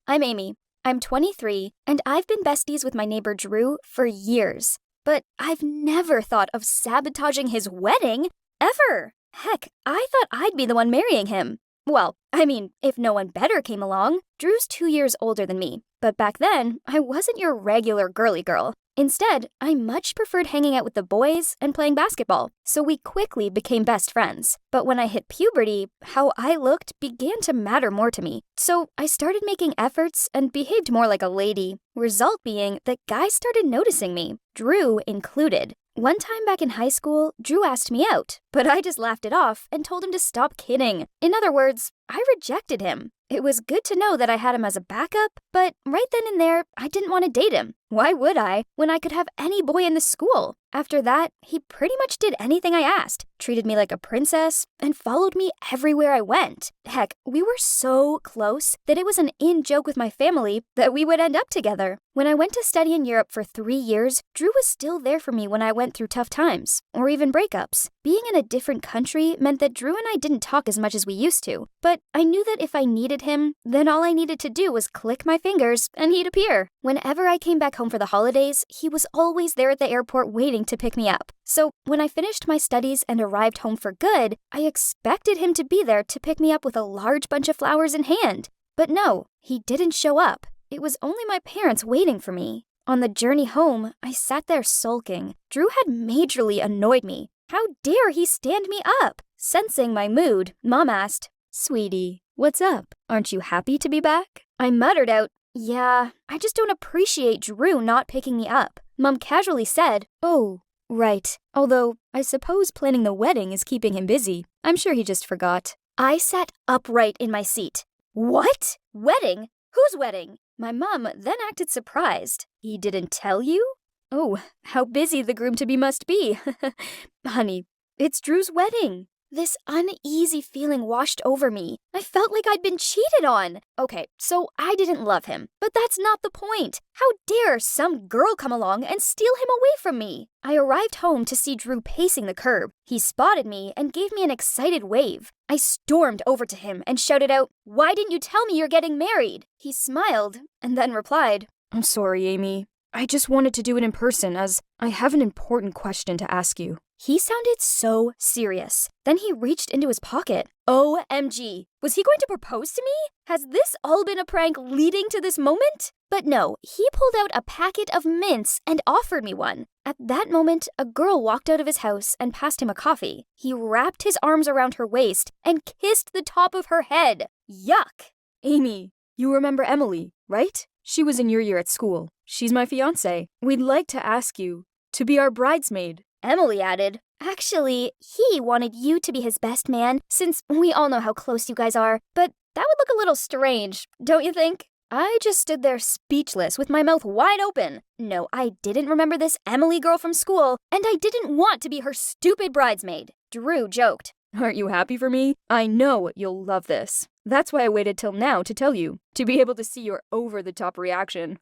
I'm Amy. I'm 23, and I've been besties with my neighbor Drew for years. But I've never thought of sabotaging his wedding, ever. Heck, I thought I'd be the one marrying him. Well, I mean, if no one better came along. Drew's 2 years older than me, but back then, I wasn't your regular girly girl. Instead, I much preferred hanging out with the boys and playing basketball, so we quickly became best friends. But when I hit puberty, how I looked began to matter more to me. So I started making efforts and behaved more like a lady. Result being that guys started noticing me, Drew included. One time back in high school, Drew asked me out, but I just laughed it off and told him to stop kidding. In other words, I rejected him. It was good to know that I had him as a backup, but right then and there, I didn't want to date him. Why would I, when I could have any boy in the school? After that, he pretty much did anything I asked, treated me like a princess, and followed me everywhere I went. Heck, we were so close that it was an in-joke with my family that we would end up together. When I went to study in Europe for 3 years, Drew was still there for me when I went through tough times, or even breakups. Being in a different country meant that Drew and I didn't talk as much as we used to, but I knew that if I needed him, then all I needed to do was click my fingers and he'd appear. Whenever I came back home for the holidays, he was always there at the airport waiting to pick me up. So when I finished my studies and arrived home for good, I expected him to be there to pick me up with a large bunch of flowers in hand. But no, he didn't show up. It was only my parents waiting for me. On the journey home, I sat there sulking. Drew had majorly annoyed me. How dare he stand me up? Sensing my mood, Mom asked, "Sweetie, what's up? Aren't you happy to be back?" I muttered out, "Yeah, I just don't appreciate Drew not picking me up." Mom casually said, "Oh, right. Although, I suppose planning the wedding is keeping him busy. I'm sure he just forgot." I sat upright in my seat. "What? Wedding? Whose wedding?" My mom then acted surprised. "He didn't tell you?" "Oh, how busy the groom-to-be must be." "Honey, it's Drew's wedding." This uneasy feeling washed over me. I felt like I'd been cheated on. Okay, so I didn't love him, but that's not the point. How dare some girl come along and steal him away from me? I arrived home to see Drew pacing the curb. He spotted me and gave me an excited wave. I stormed over to him and shouted out, "Why didn't you tell me you're getting married?" He smiled and then replied, "I'm sorry, Amy. I just wanted to do it in person as I have an important question to ask you." He sounded so serious. Then he reached into his pocket. OMG. Was he going to propose to me? Has this all been a prank leading to this moment? But no, he pulled out a packet of mints and offered me one. At that moment, a girl walked out of his house and passed him a coffee. He wrapped his arms around her waist and kissed the top of her head. Yuck. "Amy, you remember Emily, right? She was in your year at school. She's my fiancé. We'd like to ask you to be our bridesmaid." Emily added, "Actually, he wanted you to be his best man, since we all know how close you guys are, but that would look a little strange, don't you think?" I just stood there speechless with my mouth wide open. No, I didn't remember this Emily girl from school, and I didn't want to be her stupid bridesmaid. Drew joked, "Aren't you happy for me? I know you'll love this. That's why I waited till now to tell you, to be able to see your over-the-top reaction."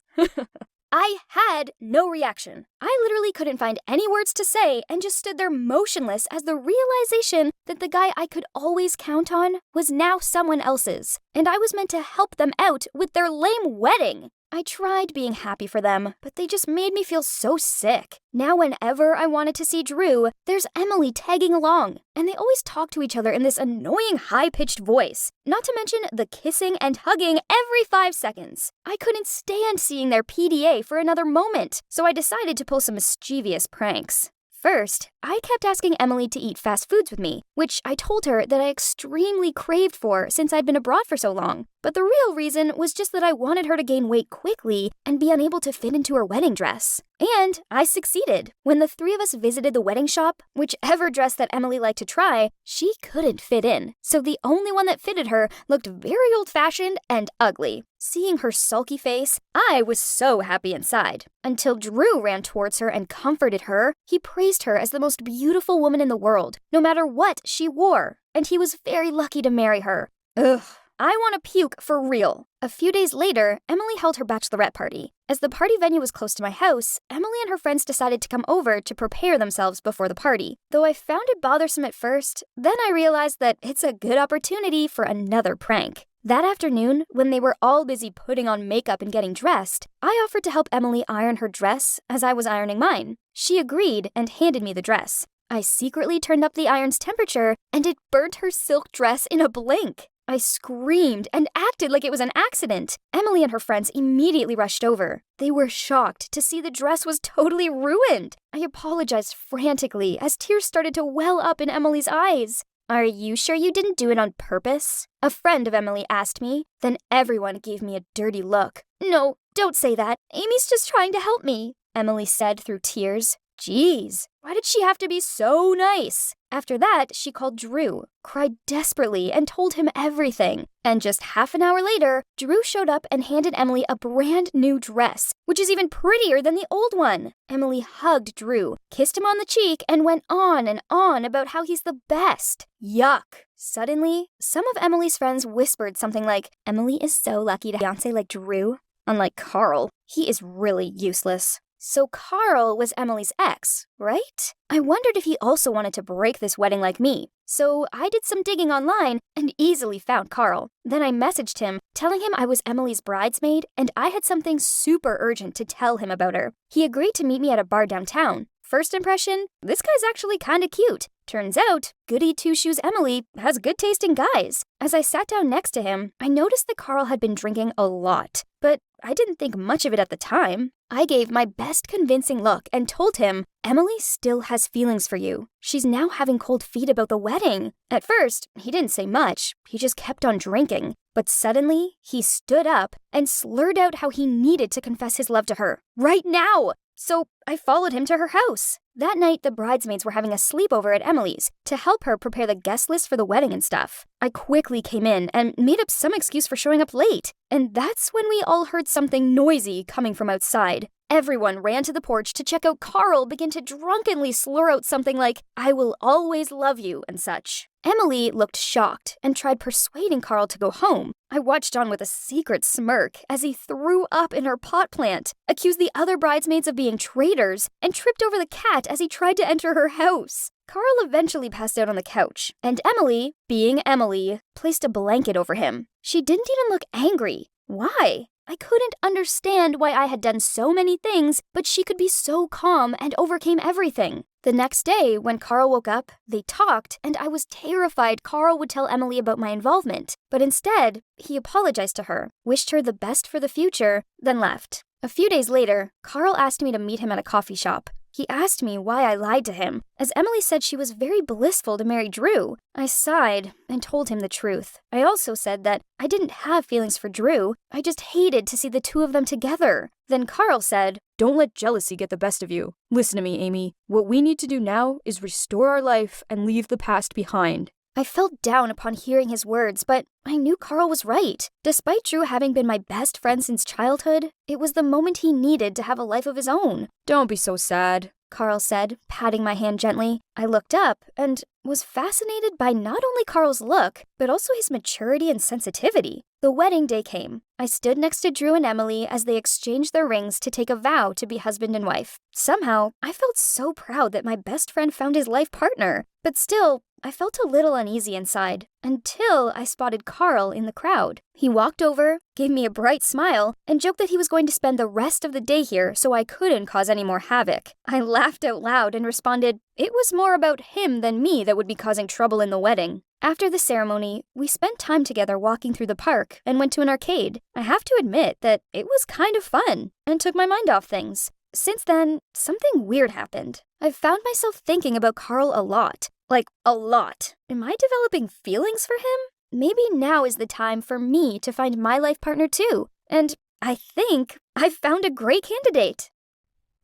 I had no reaction. I literally couldn't find any words to say and just stood there motionless as the realization that the guy I could always count on was now someone else's, and I was meant to help them out with their lame wedding. I tried being happy for them, but they just made me feel so sick. Now whenever I wanted to see Drew, there's Emily tagging along, and they always talk to each other in this annoying high-pitched voice, not to mention the kissing and hugging every 5 seconds. I couldn't stand seeing their PDA for another moment, so I decided to pull some mischievous pranks. First, I kept asking Emily to eat fast foods with me, which I told her that I extremely craved for since I'd been abroad for so long. But the real reason was just that I wanted her to gain weight quickly and be unable to fit into her wedding dress. And I succeeded. When the 3 of us visited the wedding shop, whichever dress that Emily liked to try, she couldn't fit in. So the only one that fitted her looked very old-fashioned and ugly. Seeing her sulky face, I was so happy inside. Until Drew ran towards her and comforted her. He praised her as the most beautiful woman in the world, no matter what she wore. And he was very lucky to marry her. Ugh. I want to puke for real. A few days later, Emily held her bachelorette party. As the party venue was close to my house, Emily and her friends decided to come over to prepare themselves before the party. Though I found it bothersome at first, then I realized that it's a good opportunity for another prank. That afternoon, when they were all busy putting on makeup and getting dressed, I offered to help Emily iron her dress as I was ironing mine. She agreed and handed me the dress. I secretly turned up the iron's temperature, and it burnt her silk dress in a blink. I screamed and acted like it was an accident. Emily and her friends immediately rushed over. They were shocked to see the dress was totally ruined. I apologized frantically as tears started to well up in Emily's eyes. "Are you sure you didn't do it on purpose?" a friend of Emily asked me. Then everyone gave me a dirty look. "No, don't say that. Amy's just trying to help me," Emily said through tears. Geez, why did she have to be so nice? After that, she called Drew, cried desperately, and told him everything. And just half an hour later, Drew showed up and handed Emily a brand new dress, which is even prettier than the old one. Emily hugged Drew, kissed him on the cheek, and went on and on about how he's the best. Yuck. Suddenly, some of Emily's friends whispered something like, "Emily is so lucky to have a fiancé like Drew." Unlike Carl, he is really useless. So Carl was Emily's ex, right? I wondered if he also wanted to break this wedding like me. So I did some digging online and easily found Carl. Then I messaged him, telling him I was Emily's bridesmaid and I had something super urgent to tell him about her. He agreed to meet me at a bar downtown. First impression, this guy's actually kinda cute. Turns out, goody two-shoes Emily has good taste in guys. As I sat down next to him, I noticed that Carl had been drinking a lot. But I didn't think much of it at the time. I gave my best convincing look and told him, "Emily still has feelings for you. She's now having cold feet about the wedding." At first, he didn't say much. He just kept on drinking. But suddenly, he stood up and slurred out how he needed to confess his love to her. Right now! So I followed him to her house. That night, the bridesmaids were having a sleepover at Emily's to help her prepare the guest list for the wedding and stuff. I quickly came in and made up some excuse for showing up late. And that's when we all heard something noisy coming from outside. Everyone ran to the porch to check out Carl begin to drunkenly slur out something like, "I will always love you," and such. Emily looked shocked and tried persuading Carl to go home. I watched on with a secret smirk as he threw up in her pot plant, accused the other bridesmaids of being traitors, and tripped over the cat as he tried to enter her house. Carl eventually passed out on the couch, and Emily, being Emily, placed a blanket over him. She didn't even look angry. Why? I couldn't understand why I had done so many things, but she could be so calm and overcame everything. The next day, when Carl woke up, they talked, and I was terrified Carl would tell Emily about my involvement. But instead, he apologized to her, wished her the best for the future, then left. A few days later, Carl asked me to meet him at a coffee shop. He asked me why I lied to him, as Emily said she was very blissful to marry Drew. I sighed and told him the truth. I also said that I didn't have feelings for Drew, I just hated to see the two of them together. Then Carl said, "Don't let jealousy get the best of you. Listen to me, Amy. What we need to do now is restore our life and leave the past behind." I felt down upon hearing his words, but I knew Carl was right. Despite Drew having been my best friend since childhood, it was the moment he needed to have a life of his own. "Don't be so sad," Carl said, patting my hand gently. I looked up and was fascinated by not only Carl's look, but also his maturity and sensitivity. The wedding day came. I stood next to Drew and Emily as they exchanged their rings to take a vow to be husband and wife. Somehow, I felt so proud that my best friend found his life partner. But still, I felt a little uneasy inside, until I spotted Carl in the crowd. He walked over, gave me a bright smile, and joked that he was going to spend the rest of the day here so I couldn't cause any more havoc. I laughed out loud and responded, it was more about him than me that would be causing trouble in the wedding. After the ceremony, we spent time together walking through the park and went to an arcade. I have to admit that it was kind of fun and took my mind off things. Since then, something weird happened. I've found myself thinking about Carl a lot. Like, a lot. Am I developing feelings for him? Maybe now is the time for me to find my life partner too. And I think I've found a great candidate.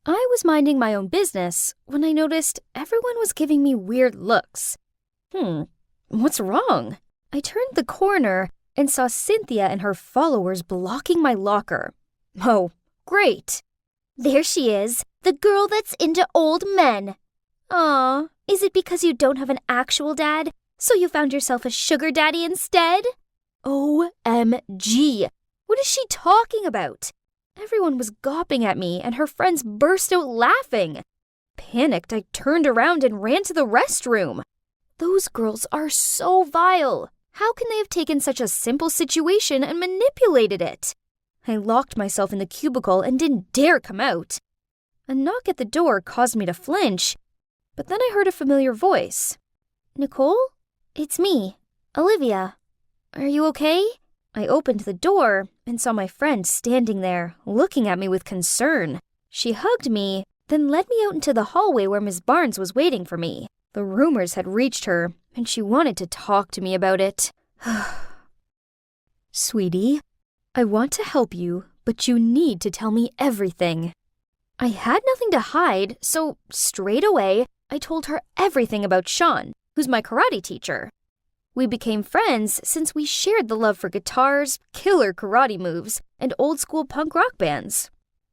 I was minding my own business when I noticed everyone was giving me weird looks. What's wrong? I turned the corner and saw Cynthia and her followers blocking my locker. Oh, great. There she is, the girl that's into old men. Aw, is it because you don't have an actual dad, so you found yourself a sugar daddy instead? OMG! What is she talking about? Everyone was gawping at me, and her friends burst out laughing. Panicked, I turned around and ran to the restroom. Those girls are so vile. How can they have taken such a simple situation and manipulated it? I locked myself in the cubicle and didn't dare come out. A knock at the door caused me to flinch, but then I heard a familiar voice. Nicole? It's me, Olivia. Are you okay? I opened the door and saw my friend standing there, looking at me with concern. She hugged me, then led me out into the hallway where Miss Barnes was waiting for me. The rumors had reached her, and she wanted to talk to me about it. Sweetie, I want to help you, but you need to tell me everything. I had nothing to hide, so straight away, I told her everything about Sean, who's my karate teacher. We became friends since we shared the love for guitars, killer karate moves, and old-school punk rock bands.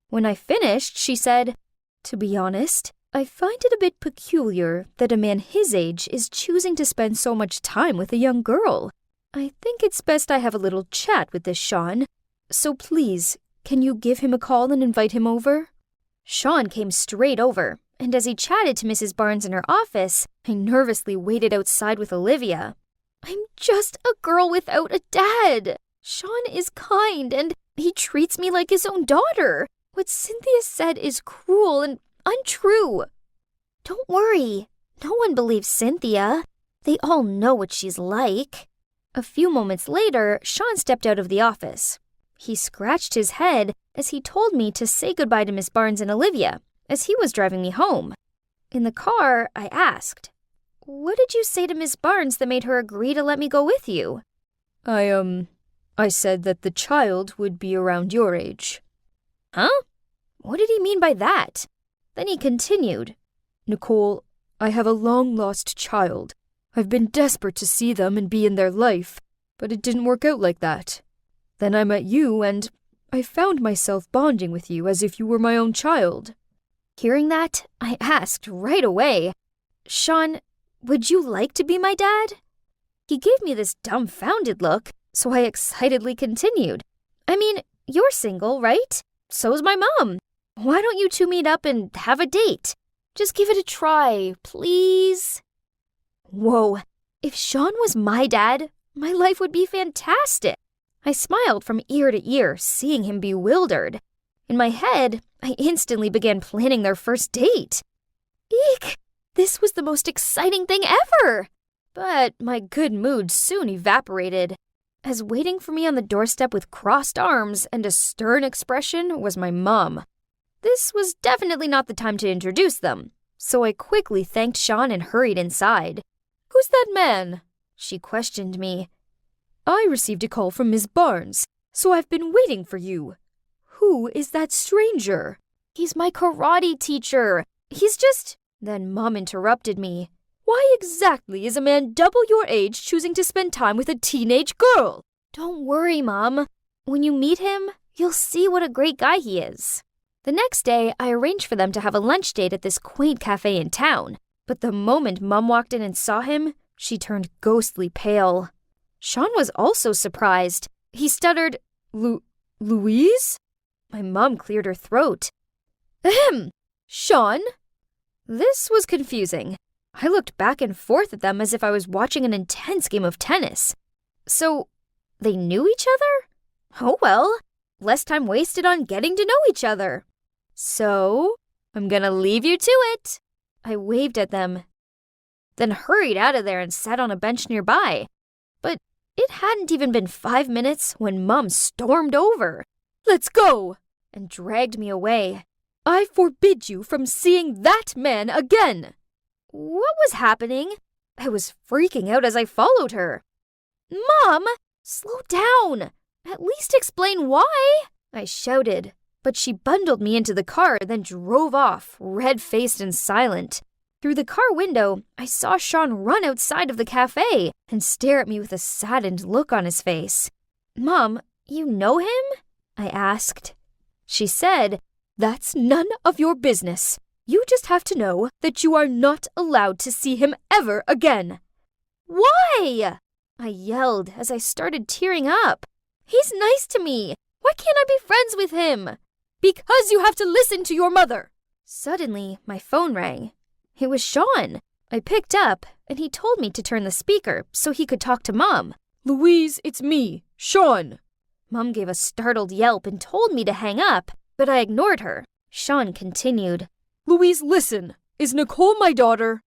When I finished, she said, "To be honest, I find it a bit peculiar that a man his age is choosing to spend so much time with a young girl. I think it's best I have a little chat with this Sean. So please, can you give him a call and invite him over?" Sean came straight over, and as he chatted to Mrs. Barnes in her office, I nervously waited outside with Olivia. I'm just a girl without a dad. Sean is kind, and he treats me like his own daughter. What Cynthia said is cruel and untrue. Don't worry. No one believes Cynthia. They all know what she's like. A few moments later, Sean stepped out of the office. He scratched his head as he told me to say goodbye to Miss Barnes and Olivia, as he was driving me home. In the car, I asked, "What did you say to Miss Barnes that made her agree to let me go with you?" I said that the child would be around your age. Huh? What did he mean by that? Then he continued, "Nicole, I have a long-lost child. I've been desperate to see them and be in their life, but it didn't work out like that. Then I met you, and I found myself bonding with you as if you were my own child." Hearing that, I asked right away, "Sean, would you like to be my dad?" He gave me this dumbfounded look, so I excitedly continued. "I mean, you're single, right? So's my mom. Why don't you two meet up and have a date? Just give it a try, please." Whoa, if Sean was my dad, my life would be fantastic. I smiled from ear to ear, seeing him bewildered. In my head, I instantly began planning their first date. Eek! This was the most exciting thing ever! But my good mood soon evaporated, as waiting for me on the doorstep with crossed arms and a stern expression was my mom. This was definitely not the time to introduce them, so I quickly thanked Sean and hurried inside. "Who's that man?" she questioned me. "I received a call from Miss Barnes, so I've been waiting for you. Who is that stranger?" "He's my karate teacher. He's just—" Then Mom interrupted me. "Why exactly is a man double your age choosing to spend time with a teenage girl?" "Don't worry, Mom. When you meet him, you'll see what a great guy he is." The next day, I arranged for them to have a lunch date at this quaint cafe in town. But the moment Mom walked in and saw him, she turned ghostly pale. Sean was also surprised. He stuttered, Louise? My mom cleared her throat. Ahem! Sean? This was confusing. I looked back and forth at them as if I was watching an intense game of tennis. So, they knew each other? Oh well, less time wasted on getting to know each other. So, I'm gonna leave you to it. I waved at them, then hurried out of there and sat on a bench nearby. But it hadn't even been 5 minutes when Mom stormed over. "Let's go!" and dragged me away. "I forbid you from seeing that man again!" What was happening? I was freaking out as I followed her. "Mom, slow down! At least explain why!" I shouted. But she bundled me into the car, then drove off, red-faced and silent. Through the car window, I saw Sean run outside of the cafe and stare at me with a saddened look on his face. "Mom, you know him?" I asked. She said, "That's none of your business. You just have to know that you are not allowed to see him ever again." "Why?" I yelled as I started tearing up. "He's nice to me. Why can't I be friends with him?" "Because you have to listen to your mother." Suddenly, my phone rang. It was Sean. I picked up, and he told me to turn the speaker so he could talk to Mom. Louise, it's me, Sean. Mom gave a startled yelp and told me to hang up, but I ignored her. Sean continued. Louise, listen. Is Nicole my daughter?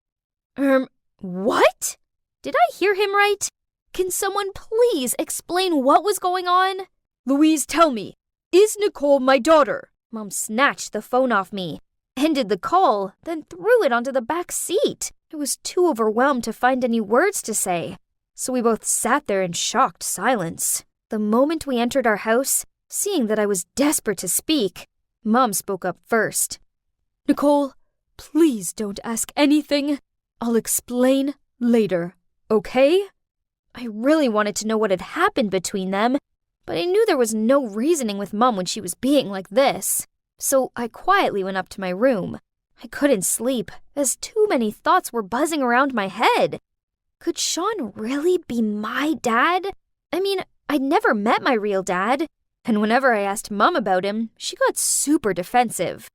What? Did I hear him right? Can someone please explain what was going on? Louise, tell me. Is Nicole my daughter? Mom snatched the phone off me, ended the call, then threw it onto the back seat. I was too overwhelmed to find any words to say, so we both sat there in shocked silence. The moment we entered our house, seeing that I was desperate to speak, Mom spoke up first. Nicole, please don't ask anything. I'll explain later, okay? I really wanted to know what had happened between them, but I knew there was no reasoning with Mom when she was being like this. So I quietly went up to my room. I couldn't sleep, as too many thoughts were buzzing around my head. Could Sean really be my dad? I mean, I'd never met my real dad, and whenever I asked Mom about him, she got super defensive.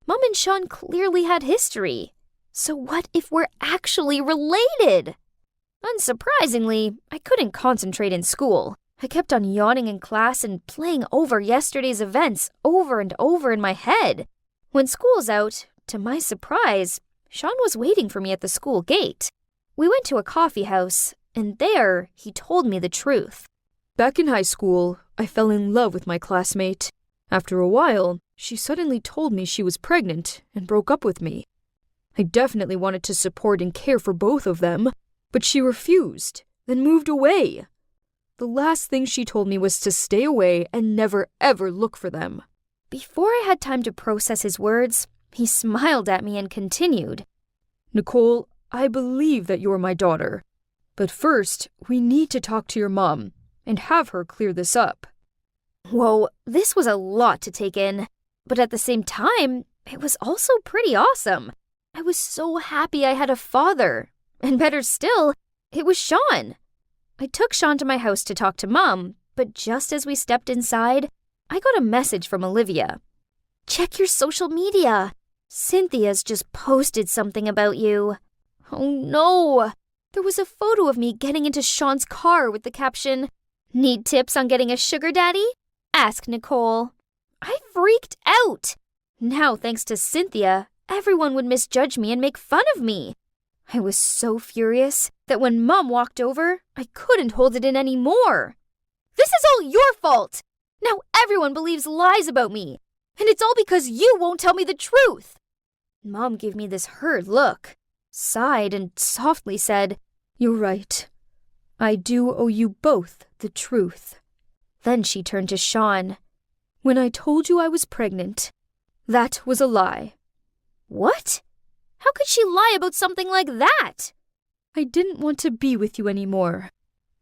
Mom and Sean clearly had history. So what if we're actually related? Unsurprisingly, I couldn't concentrate in school. I kept on yawning in class and playing over yesterday's events over and over in my head. When school's out, to my surprise, Sean was waiting for me at the school gate. We went to a coffee house, and there he told me the truth. Back in high school, I fell in love with my classmate. After a while, she suddenly told me she was pregnant and broke up with me. I definitely wanted to support and care for both of them, but she refused, then moved away. The last thing she told me was to stay away and never ever look for them. Before I had time to process his words, he smiled at me and continued. Nicole, I believe that you're my daughter. But first, we need to talk to your mom and have her clear this up. Whoa, this was a lot to take in. But at the same time, it was also pretty awesome. I was so happy I had a father. And better still, it was Sean. I took Sean to my house to talk to Mom, but just as we stepped inside, I got a message from Olivia. Check your social media. Cynthia's just posted something about you. Oh no! There was a photo of me getting into Sean's car with the caption, "Need tips on getting a sugar daddy? Ask Nicole." I freaked out. Now, thanks to Cynthia, everyone would misjudge me and make fun of me. I was so furious that when Mom walked over, I couldn't hold it in anymore. This is all your fault! Now everyone believes lies about me, and it's all because you won't tell me the truth. Mom gave me this hurt look, sighed, and softly said, You're right. I do owe you both the truth. Then she turned to Sean. When I told you I was pregnant, that was a lie. What? How could she lie about something like that? I didn't want to be with you anymore,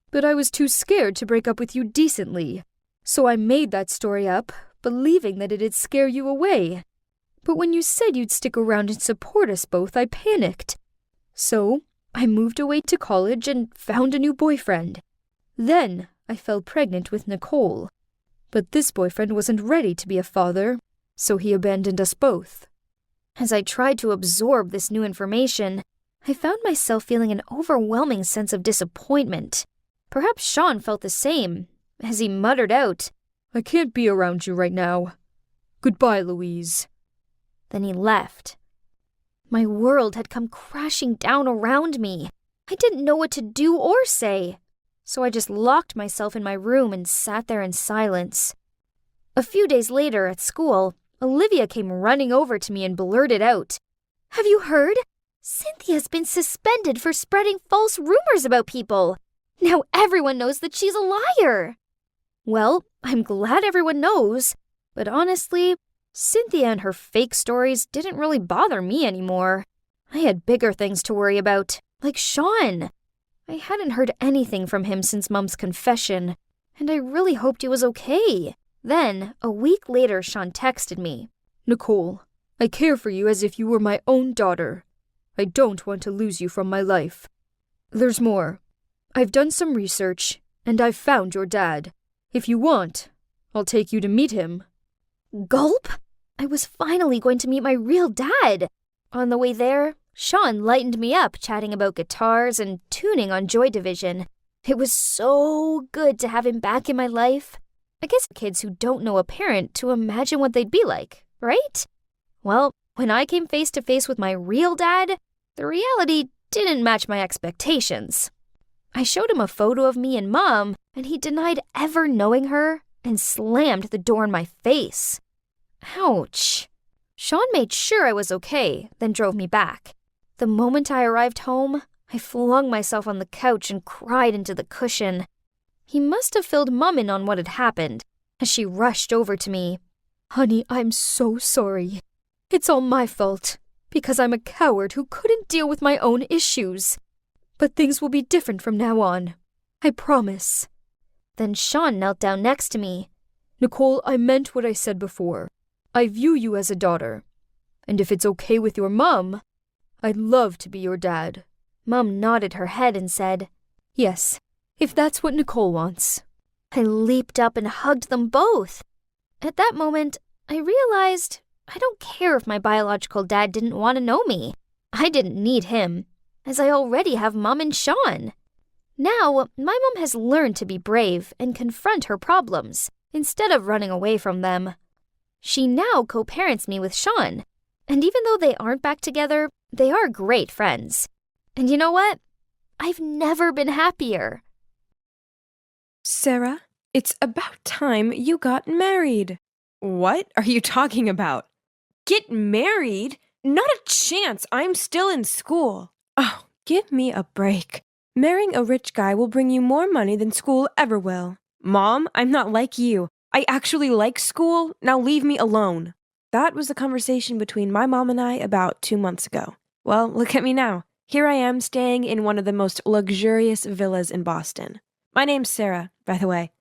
but I was too scared to break up with you decently. So I made that story up, believing that it'd scare you away. But when you said you'd stick around and support us both, I panicked. So I moved away to college and found a new boyfriend. Then I fell pregnant with Nicole. But this boyfriend wasn't ready to be a father, so he abandoned us both. As I tried to absorb this new information, I found myself feeling an overwhelming sense of disappointment. Perhaps Sean felt the same, as he muttered out, I can't be around you right now. Goodbye, Louise. Then he left. My world had come crashing down around me. I didn't know what to do or say, so I just locked myself in my room and sat there in silence. A few days later at school, Olivia came running over to me and blurted out, Have you heard? Cynthia's been suspended for spreading false rumors about people. Now everyone knows that she's a liar. Well, I'm glad everyone knows, but honestly, Cynthia and her fake stories didn't really bother me anymore. I had bigger things to worry about, like Sean. I hadn't heard anything from him since Mom's confession, and I really hoped he was okay. Then, a week later, Sean texted me. Nicole, I care for you as if you were my own daughter. I don't want to lose you from my life. There's more. I've done some research, and I've found your dad. If you want, I'll take you to meet him. Gulp! I was finally going to meet my real dad. On the way there, Sean lightened me up chatting about guitars and tuning on Joy Division. It was so good to have him back in my life. I guess kids who don't know a parent to imagine what they'd be like, right? Well, when I came face to face with my real dad, the reality didn't match my expectations. I showed him a photo of me and Mom, and he denied ever knowing her and slammed the door in my face. Ouch. Sean made sure I was okay, then drove me back. The moment I arrived home, I flung myself on the couch and cried into the cushion. He must have filled Mom in on what had happened, as she rushed over to me. "Honey, I'm so sorry. It's all my fault, because I'm a coward who couldn't deal with my own issues. But things will be different from now on. I promise." Then Sean knelt down next to me. "Nicole, I meant what I said before. I view you as a daughter. And if it's okay with your mom, I'd love to be your dad." Mom nodded her head and said, "Yes, if that's what Nicole wants." I leaped up and hugged them both. At that moment, I realized I don't care if my biological dad didn't want to know me. I didn't need him, as I already have Mom and Sean. Now, my mom has learned to be brave and confront her problems, instead of running away from them. She now co-parents me with Sean, and even though they aren't back together, they are great friends. And you know what? I've never been happier. Sarah, it's about time you got married. What are you talking about? Get married? Not a chance. I'm still in school. Oh, give me a break. Marrying a rich guy will bring you more money than school ever will. Mom, I'm not like you. I actually like school. Now leave me alone. That was the conversation between my mom and I about 2 months ago. Well, look at me now. Here I am staying in one of the most luxurious villas in Boston. My name's Sarah, by the way,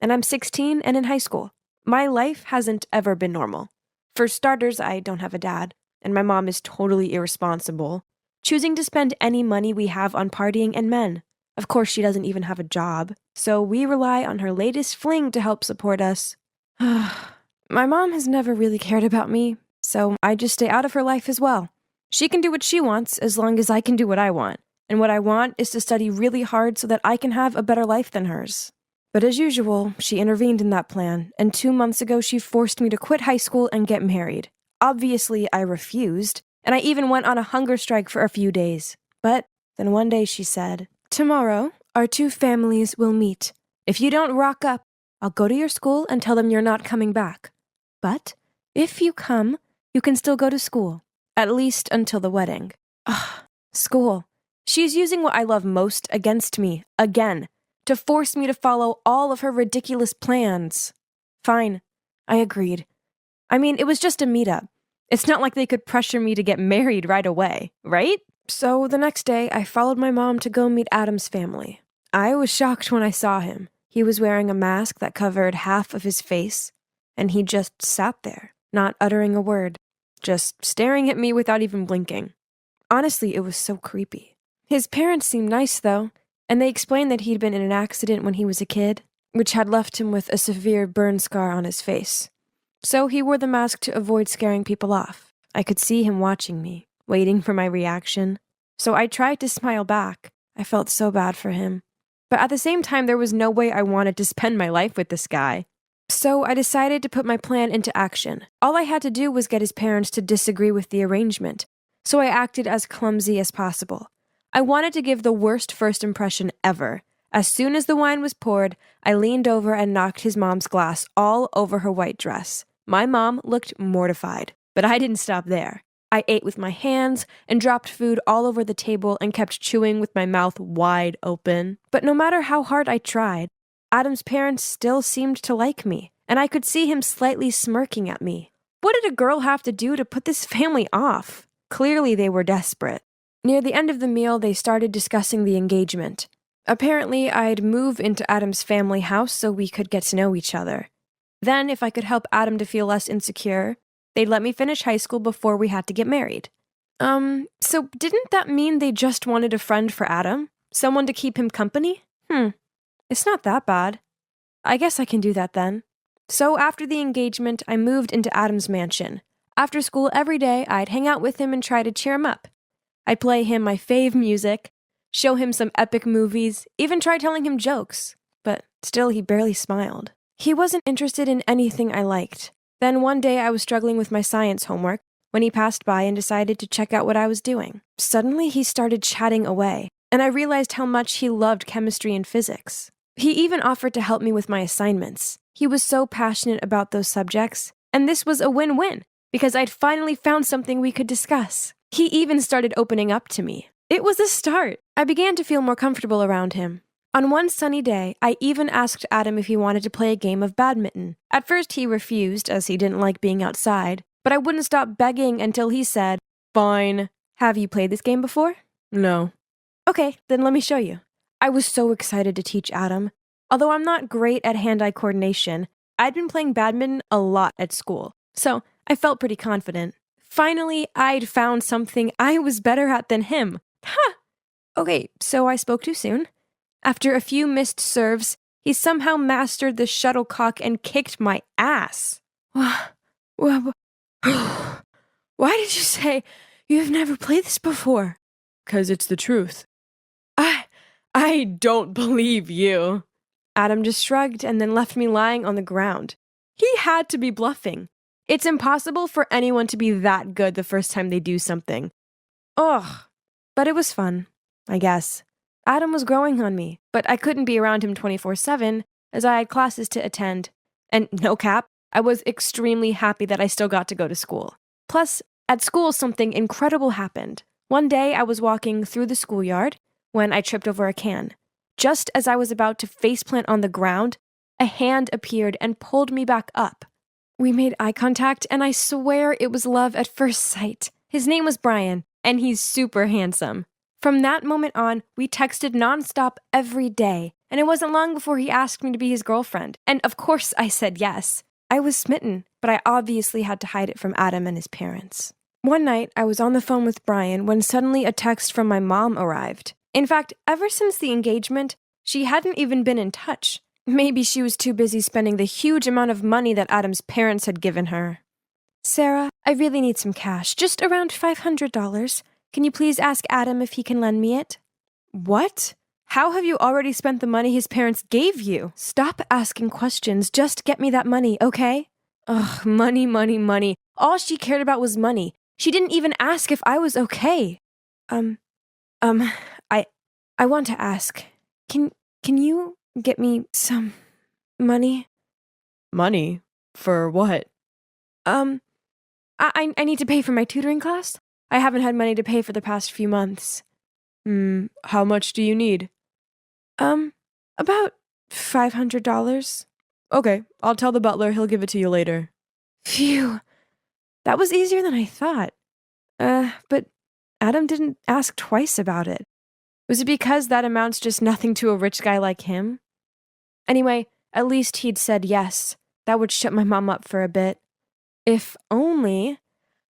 and I'm 16 and in high school. My life hasn't ever been normal. For starters, I don't have a dad, and my mom is totally irresponsible, choosing to spend any money we have on partying and men. Of course, she doesn't even have a job, so we rely on her latest fling to help support us. My mom has never really cared about me, so I just stay out of her life as well. She can do what she wants as long as I can do what I want, and what I want is to study really hard so that I can have a better life than hers. But as usual, she intervened in that plan, and 2 months ago she forced me to quit high school and get married. Obviously, I refused, and I even went on a hunger strike for a few days. But then one day she said, "Tomorrow, our two families will meet. If you don't rock up, I'll go to your school and tell them you're not coming back. But if you come, you can still go to school, at least until the wedding." Ugh, school. She's using what I love most against me, again, to force me to follow all of her ridiculous plans. Fine, I agreed. I mean, it was just a meetup. It's not like they could pressure me to get married right away, right? So the next day, I followed my mom to go meet Adam's family. I was shocked when I saw him. He was wearing a mask that covered half of his face, and he just sat there, not uttering a word, just staring at me without even blinking. Honestly, it was so creepy. His parents seemed nice, though, and they explained that he'd been in an accident when he was a kid, which had left him with a severe burn scar on his face. So he wore the mask to avoid scaring people off. I could see him watching me, waiting for my reaction. So I tried to smile back. I felt so bad for him. But at the same time, there was no way I wanted to spend my life with this guy. So I decided to put my plan into action. All I had to do was get his parents to disagree with the arrangement. So I acted as clumsy as possible. I wanted to give the worst first impression ever. As soon as the wine was poured, I leaned over and knocked his mom's glass all over her white dress. My mom looked mortified, but I didn't stop there. I ate with my hands and dropped food all over the table and kept chewing with my mouth wide open. But no matter how hard I tried, Adam's parents still seemed to like me, and I could see him slightly smirking at me. What did a girl have to do to put this family off? Clearly they were desperate. Near the end of the meal, they started discussing the engagement. Apparently, I'd move into Adam's family house so we could get to know each other. Then, if I could help Adam to feel less insecure, they'd let me finish high school before we had to get married. So didn't that mean they just wanted a friend for Adam? Someone to keep him company? It's not that bad. I guess I can do that then. So after the engagement, I moved into Adam's mansion. After school every day, I'd hang out with him and try to cheer him up. I'd play him my fave music, show him some epic movies, even try telling him jokes. But still, he barely smiled. He wasn't interested in anything I liked. Then one day I was struggling with my science homework when he passed by and decided to check out what I was doing. Suddenly, he started chatting away, and I realized how much he loved chemistry and physics. He even offered to help me with my assignments. He was so passionate about those subjects, and this was a win-win, because I'd finally found something we could discuss. He even started opening up to me. It was a start. I began to feel more comfortable around him. On one sunny day, I even asked Adam if he wanted to play a game of badminton. At first, he refused, as he didn't like being outside, but I wouldn't stop begging until he said, "Fine. Have you played this game before?" "No." "Okay, then let me show you." I was so excited to teach Adam. Although I'm not great at hand-eye coordination, I'd been playing badminton a lot at school, so I felt pretty confident. Finally, I'd found something I was better at than him. Ha! Okay, so I spoke too soon. After a few missed serves, he somehow mastered the shuttlecock and kicked my ass. Why did you say you've never played this before? 'Cause it's the truth. I don't believe you. Adam just shrugged and then left me lying on the ground. He had to be bluffing. It's impossible for anyone to be that good the first time they do something. Ugh. But it was fun, I guess. Adam was growing on me, but I couldn't be around him 24/7 as I had classes to attend. And no cap, I was extremely happy that I still got to go to school. Plus, at school something incredible happened. One day I was walking through the schoolyard when I tripped over a can. Just as I was about to faceplant on the ground, a hand appeared and pulled me back up. We made eye contact, and I swear it was love at first sight. His name was Brian, and he's super handsome. From that moment on, we texted nonstop every day, and it wasn't long before he asked me to be his girlfriend. And of course I said yes. I was smitten, but I obviously had to hide it from Adam and his parents. One night, I was on the phone with Brian when suddenly a text from my mom arrived. In fact, ever since the engagement, she hadn't even been in touch. Maybe she was too busy spending the huge amount of money that Adam's parents had given her. "Sarah, I really need some cash, just around $500. Can you please ask Adam if he can lend me it?" What? How have you already spent the money his parents gave you? Stop asking questions, just get me that money, okay? Ugh, money, money, money. All she cared about was money. She didn't even ask if I was okay. I want to ask, can you get me some money? Money? For what? I need to pay for my tutoring class. I haven't had money to pay for the past few months. How much do you need? About $500. Okay, I'll tell the butler he'll give it to you later. Phew. That was easier than I thought. But Adam didn't ask twice about it. Was it because that amount's just nothing to a rich guy like him? Anyway, at least he'd said yes. That would shut my mom up for a bit. If only.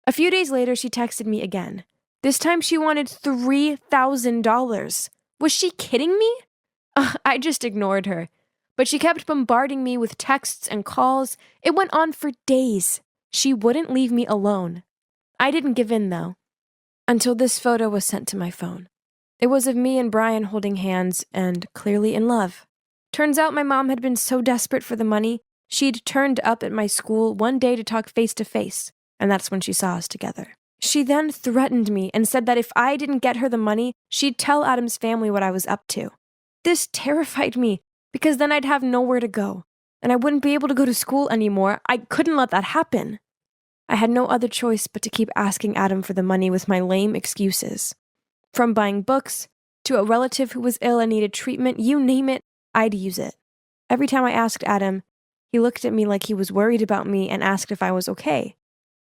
A few days later, she texted me again. This time she wanted $3,000. Was she kidding me? I just ignored her. But she kept bombarding me with texts and calls. It went on for days. She wouldn't leave me alone. I didn't give in, though. Until this photo was sent to my phone. It was of me and Brian holding hands and clearly in love. Turns out my mom had been so desperate for the money, she'd turned up at my school one day to talk face to face, and that's when she saw us together. She then threatened me and said that if I didn't get her the money, she'd tell Adam's family what I was up to. This terrified me, because then I'd have nowhere to go, and I wouldn't be able to go to school anymore. I couldn't let that happen. I had no other choice but to keep asking Adam for the money with my lame excuses. From buying books, to a relative who was ill and needed treatment, you name it, I'd use it. Every time I asked Adam, he looked at me like he was worried about me and asked if I was okay.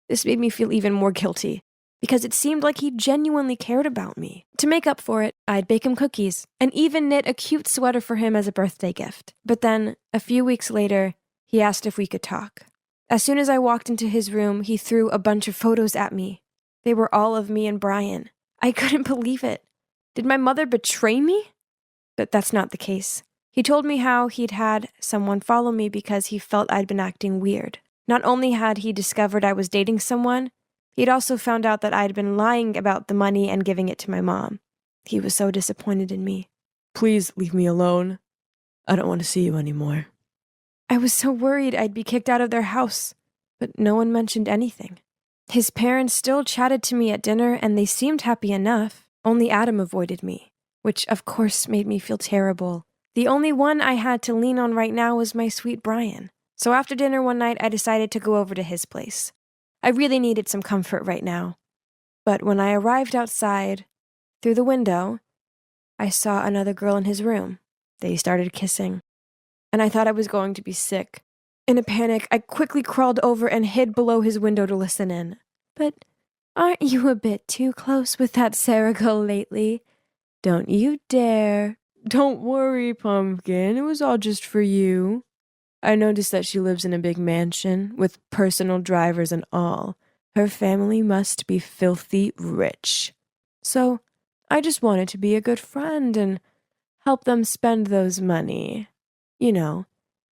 This made me feel even more guilty, because it seemed like he genuinely cared about me. To make up for it, I'd bake him cookies, and even knit a cute sweater for him as a birthday gift. But then, a few weeks later, he asked if we could talk. As soon as I walked into his room, he threw a bunch of photos at me. They were all of me and Brian. I couldn't believe it. Did my mother betray me? But that's not the case. He told me how he'd had someone follow me because he felt I'd been acting weird. Not only had he discovered I was dating someone, he'd also found out that I'd been lying about the money and giving it to my mom. He was so disappointed in me. Please leave me alone. I don't want to see you anymore. I was so worried I'd be kicked out of their house, but no one mentioned anything. His parents still chatted to me at dinner, and they seemed happy enough. Only Adam avoided me, which of course made me feel terrible. The only one I had to lean on right now was my sweet Brian. So after dinner one night, I decided to go over to his place. I really needed some comfort right now. But when I arrived outside, through the window, I saw another girl in his room. They started kissing, and I thought I was going to be sick. In a panic, I quickly crawled over and hid below his window to listen in. But aren't you a bit too close with that Sarah girl lately? Don't you dare. Don't worry, Pumpkin. It was all just for you. I noticed that she lives in a big mansion with personal drivers and all. Her family must be filthy rich. So I just wanted to be a good friend and help them spend those money. You know,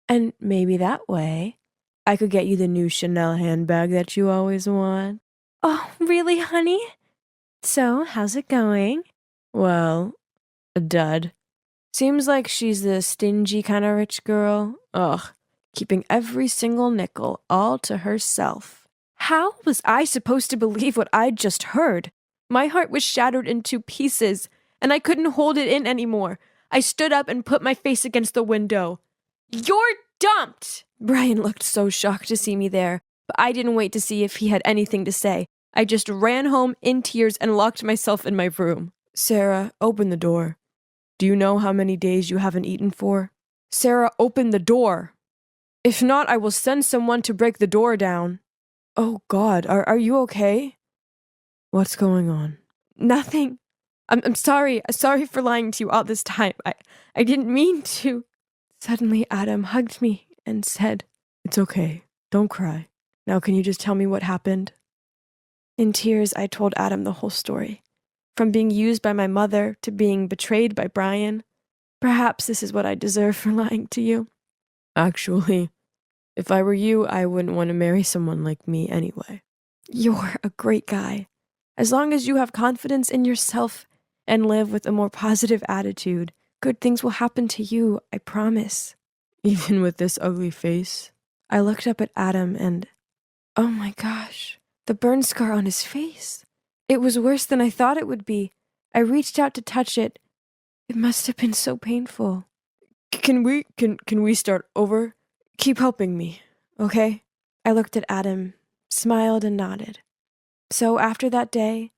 and maybe that way I could get you the new Chanel handbag that you always want. Oh, really, honey? So, how's it going? Well, a dud. Seems like she's the stingy kind of rich girl. Ugh, keeping every single nickel all to herself. How was I supposed to believe what I'd just heard? My heart was shattered into pieces, and I couldn't hold it in anymore. I stood up and put my face against the window. You're dumped! Brian looked so shocked to see me there, but I didn't wait to see if he had anything to say. I just ran home in tears and locked myself in my room. Sarah, open the door. Do you know how many days you haven't eaten for? Sarah, open the door. If not, I will send someone to break the door down. Oh God, are you okay? What's going on? Nothing. I'm sorry. Sorry for lying to you all this time. I didn't mean to. Suddenly, Adam hugged me and said, It's okay. Don't cry. Now can you just tell me what happened? In tears, I told Adam the whole story. From being used by my mother to being betrayed by Brian. Perhaps this is what I deserve for lying to you. Actually, if I were you, I wouldn't want to marry someone like me anyway. You're a great guy. As long as you have confidence in yourself and live with a more positive attitude, good things will happen to you, I promise. Even with this ugly face? I looked up at Adam and, oh my gosh, the burn scar on his face. It was worse than I thought it would be. I reached out to touch it. It must have been so painful. Can we start over? Keep helping me, okay? I looked at Adam, smiled and nodded. So after that day,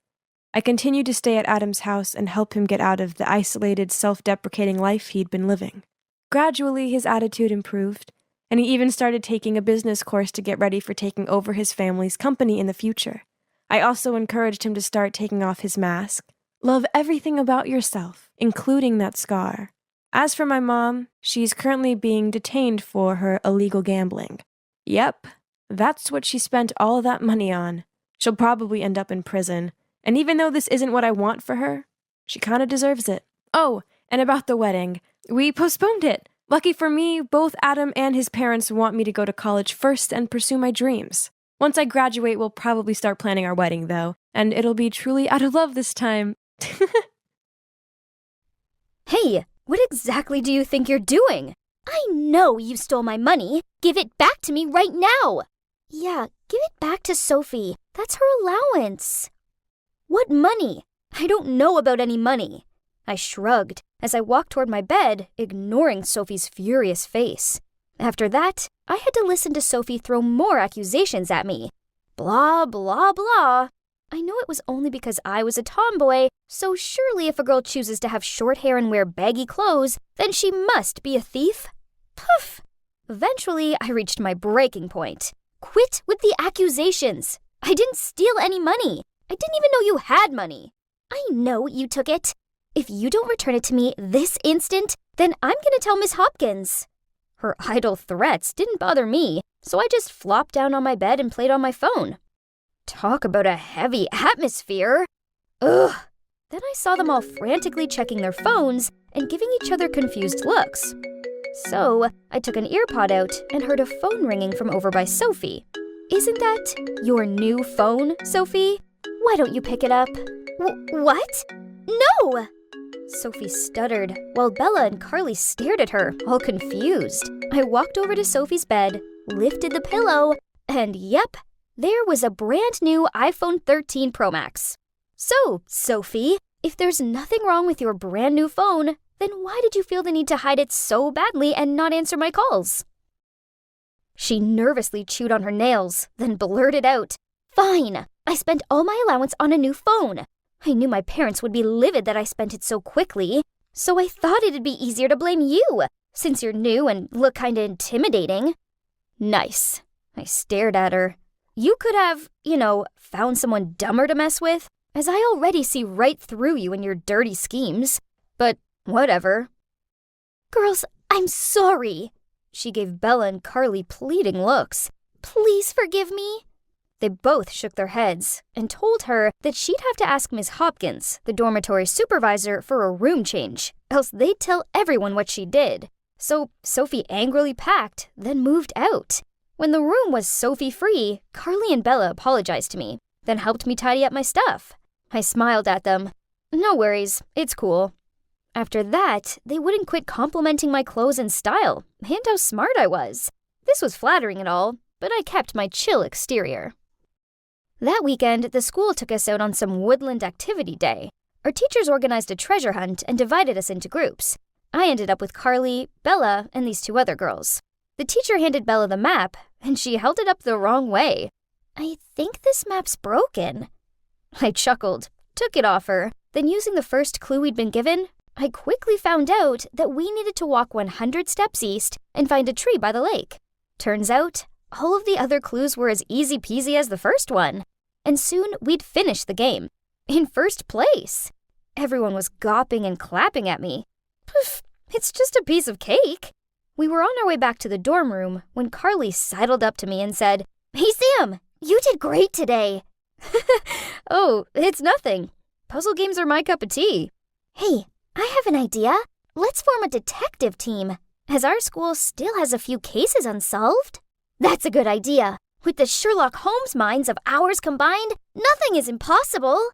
I continued to stay at Adam's house and help him get out of the isolated, self-deprecating life he'd been living. Gradually, his attitude improved, and he even started taking a business course to get ready for taking over his family's company in the future. I also encouraged him to start taking off his mask. Love everything about yourself, including that scar. As for my mom, she's currently being detained for her illegal gambling. Yep, that's what she spent all that money on. She'll probably end up in prison. And even though this isn't what I want for her, she kind of deserves it. Oh, and about the wedding. We postponed it. Lucky for me, both Adam and his parents want me to go to college first and pursue my dreams. Once I graduate, we'll probably start planning our wedding, though. And it'll be truly out of love this time. Hey, what exactly do you think you're doing? I know you stole my money. Give it back to me right now. Yeah, give it back to Sophie. That's her allowance. What money? I don't know about any money. I shrugged as I walked toward my bed, ignoring Sophie's furious face. After that, I had to listen to Sophie throw more accusations at me. Blah, blah, blah. I know it was only because I was a tomboy, so surely if a girl chooses to have short hair and wear baggy clothes, then she must be a thief. Poof! Eventually, I reached my breaking point. Quit with the accusations. I didn't steal any money. I didn't even know you had money. I know you took it. If you don't return it to me this instant, then I'm gonna tell Miss Hopkins. Her idle threats didn't bother me, so I just flopped down on my bed and played on my phone. Talk about a heavy atmosphere. Ugh. Then I saw them all frantically checking their phones and giving each other confused looks. So I took an earpod out and heard a phone ringing from over by Sophie. Isn't that your new phone, Sophie? Why don't you pick it up? What? No! Sophie stuttered, while Bella and Carly stared at her, all confused. I walked over to Sophie's bed, lifted the pillow, and yep, there was a brand new iPhone 13 Pro Max. So, Sophie, if there's nothing wrong with your brand new phone, then why did you feel the need to hide it so badly and not answer my calls? She nervously chewed on her nails, then blurted out, "Fine, I spent all my allowance on a new phone. I knew my parents would be livid that I spent it so quickly, so I thought it'd be easier to blame you, since you're new and look kinda intimidating." Nice. I stared at her. You could have, found someone dumber to mess with, as I already see right through you and your dirty schemes. But whatever. Girls, I'm sorry. She gave Bella and Carly pleading looks. Please forgive me. They both shook their heads and told her that she'd have to ask Miss Hopkins, the dormitory supervisor, for a room change, else they'd tell everyone what she did. So Sophie angrily packed, then moved out. When the room was Sophie-free, Carly and Bella apologized to me, then helped me tidy up my stuff. I smiled at them. No worries, it's cool. After that, they wouldn't quit complimenting my clothes and style, and how smart I was. This was flattering and all, but I kept my chill exterior. That weekend, the school took us out on some woodland activity day. Our teachers organized a treasure hunt and divided us into groups. I ended up with Carly, Bella, and these two other girls. The teacher handed Bella the map, and she held it up the wrong way. "I think this map's broken." I chuckled, took it off her, then using the first clue we'd been given, I quickly found out that we needed to walk 100 steps east and find a tree by the lake. Turns out, all of the other clues were as easy peasy as the first one. And soon we'd finish the game. In first place. Everyone was gawping and clapping at me. Poof, it's just a piece of cake. We were on our way back to the dorm room when Carly sidled up to me and said, "Hey Sam, you did great today." "Oh, it's nothing. Puzzle games are my cup of tea." "Hey, I have an idea. Let's form a detective team, as our school still has a few cases unsolved." "That's a good idea. With the Sherlock Holmes minds of ours combined, nothing is impossible."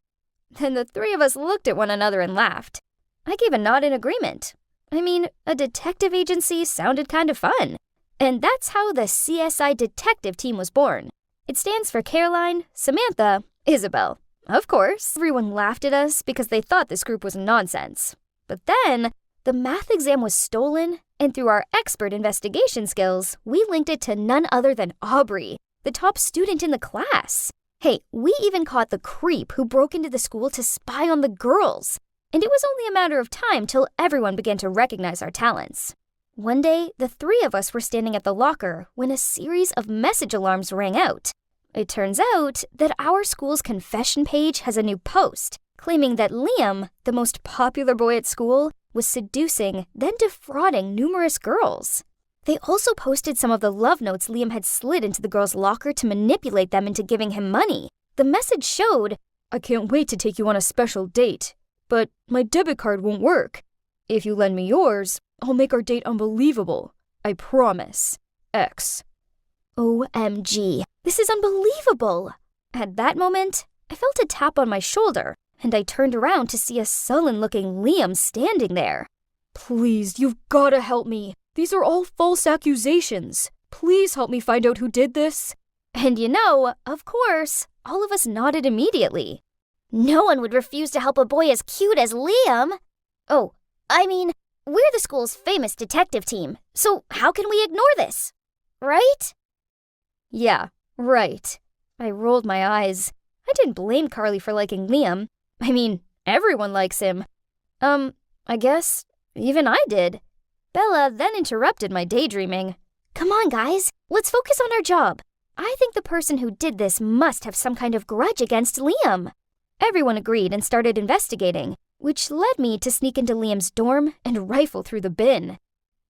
Then the three of us looked at one another and laughed. I gave a nod in agreement. I mean, a detective agency sounded kind of fun. And that's how the CSI Detective Team was born. It stands for Caroline, Samantha, Isabel. Of course, everyone laughed at us because they thought this group was nonsense. But then, the math exam was stolen, and through our expert investigation skills, we linked it to none other than Aubrey, the top student in the class. Hey, we even caught the creep who broke into the school to spy on the girls. And it was only a matter of time till everyone began to recognize our talents. One day, the three of us were standing at the locker when a series of message alarms rang out. It turns out that our school's confession page has a new post claiming that Liam, the most popular boy at school, was seducing, then defrauding numerous girls. They also posted some of the love notes Liam had slid into the girls' locker to manipulate them into giving him money. The message showed, "I can't wait to take you on a special date, but my debit card won't work. If you lend me yours, I'll make our date unbelievable. I promise. X." OMG, this is unbelievable. At that moment, I felt a tap on my shoulder, and I turned around to see a sullen-looking Liam standing there. "Please, you've gotta help me. These are all false accusations. Please help me find out who did this." And of course, all of us nodded immediately. No one would refuse to help a boy as cute as Liam. Oh, I mean, we're the school's famous detective team, so how can we ignore this? Right? Yeah, right. I rolled my eyes. I didn't blame Carly for liking Liam. I mean, everyone likes him. I guess even I did. Bella then interrupted my daydreaming. "Come on, guys. Let's focus on our job. I think the person who did this must have some kind of grudge against Liam." Everyone agreed and started investigating, which led me to sneak into Liam's dorm and rifle through the bin.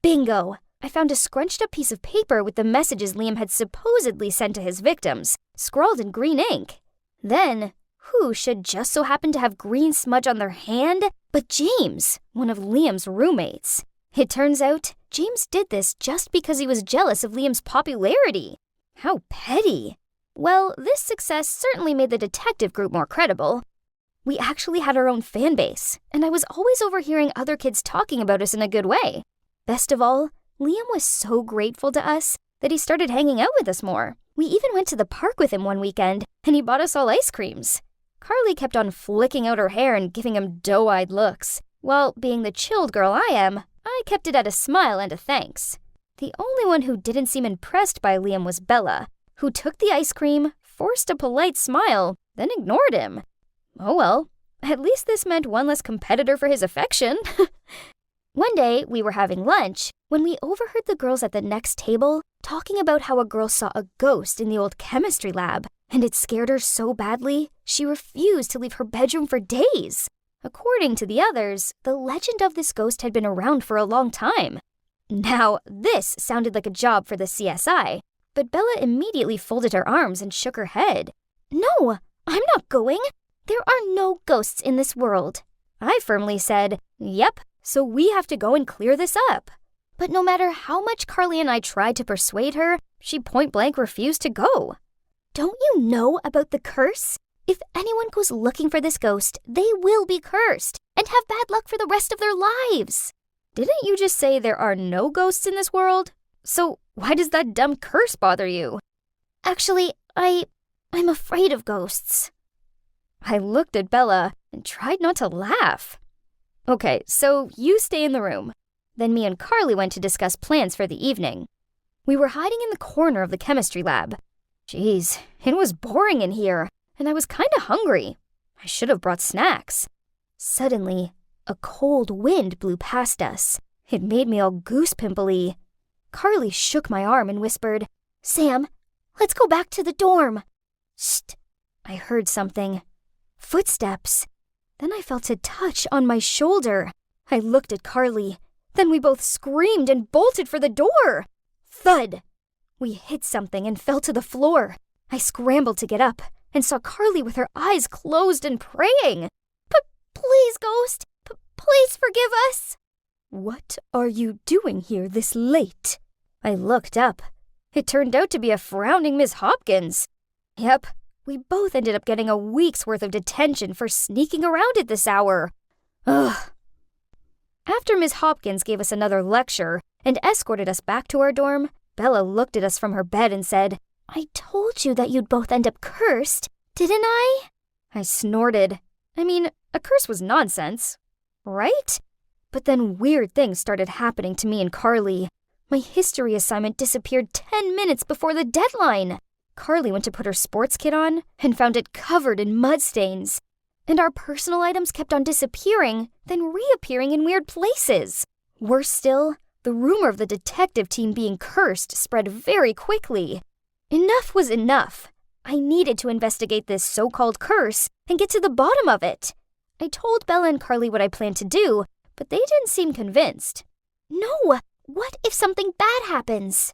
Bingo! I found a scrunched-up piece of paper with the messages Liam had supposedly sent to his victims, scrawled in green ink. Then, who should just so happen to have green smudge on their hand but James, one of Liam's roommates. It turns out, James did this just because he was jealous of Liam's popularity. How petty. Well, this success certainly made the detective group more credible. We actually had our own fan base, and I was always overhearing other kids talking about us in a good way. Best of all, Liam was so grateful to us that he started hanging out with us more. We even went to the park with him one weekend, and he bought us all ice creams. Carly kept on flicking out her hair and giving him doe-eyed looks, while being the chilled girl I am, I kept it at a smile and a thanks. The only one who didn't seem impressed by Liam was Bella, who took the ice cream, forced a polite smile, then ignored him. Oh well, at least this meant one less competitor for his affection. One day, we were having lunch when we overheard the girls at the next table talking about how a girl saw a ghost in the old chemistry lab, and it scared her so badly, she refused to leave her bedroom for days. According to the others, the legend of this ghost had been around for a long time. Now, this sounded like a job for the CSI, but Bella immediately folded her arms and shook her head. No, I'm not going. There are no ghosts in this world. I firmly said, yep, so we have to go and clear this up. But no matter how much Carly and I tried to persuade her, she point-blank refused to go. Don't you know about the curse? If anyone goes looking for this ghost, they will be cursed and have bad luck for the rest of their lives. Didn't you just say there are no ghosts in this world? So why does that dumb curse bother you? Actually, I'm afraid of ghosts. I looked at Bella and tried not to laugh. Okay, so you stay in the room. Then me and Carly went to discuss plans for the evening. We were hiding in the corner of the chemistry lab. Jeez, it was boring in here, and I was kinda hungry. I should have brought snacks. Suddenly, a cold wind blew past us. It made me all goose-pimply. Carly shook my arm and whispered, Sam, let's go back to the dorm. Shh! I heard something. Footsteps. Then I felt a touch on my shoulder. I looked at Carly. Then we both screamed and bolted for the door. Thud! We hit something and fell to the floor. I scrambled to get up and saw Carly with her eyes closed and praying. Please, ghost, please forgive us. What are you doing here this late? I looked up. It turned out to be a frowning Miss Hopkins. Yep, we both ended up getting a week's worth of detention for sneaking around at this hour. Ugh. After Miss Hopkins gave us another lecture and escorted us back to our dorm, Bella looked at us from her bed and said, I told you that you'd both end up cursed, didn't I? I snorted. I mean, a curse was nonsense, right? But then weird things started happening to me and Carly. My history assignment disappeared 10 minutes before the deadline. Carly went to put her sports kit on and found it covered in mud stains. And our personal items kept on disappearing, then reappearing in weird places. Worse still, the rumor of the detective team being cursed spread very quickly. Enough was enough. I needed to investigate this so-called curse and get to the bottom of it. I told Bella and Carly what I planned to do, but they didn't seem convinced. No, what if something bad happens?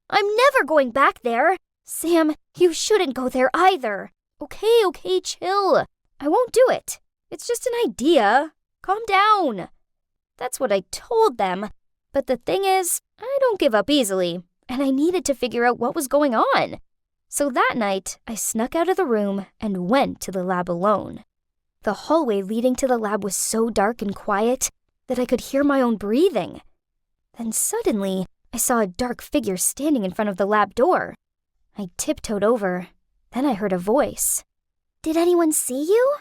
I'm never going back there. Sam, you shouldn't go there either. Okay, chill. I won't do it. It's just an idea. Calm down. That's what I told them. But the thing is, I don't give up easily, and I needed to figure out what was going on. So that night, I snuck out of the room and went to the lab alone. The hallway leading to the lab was so dark and quiet that I could hear my own breathing. Then suddenly, I saw a dark figure standing in front of the lab door. I tiptoed over. Then I heard a voice. Did anyone see you?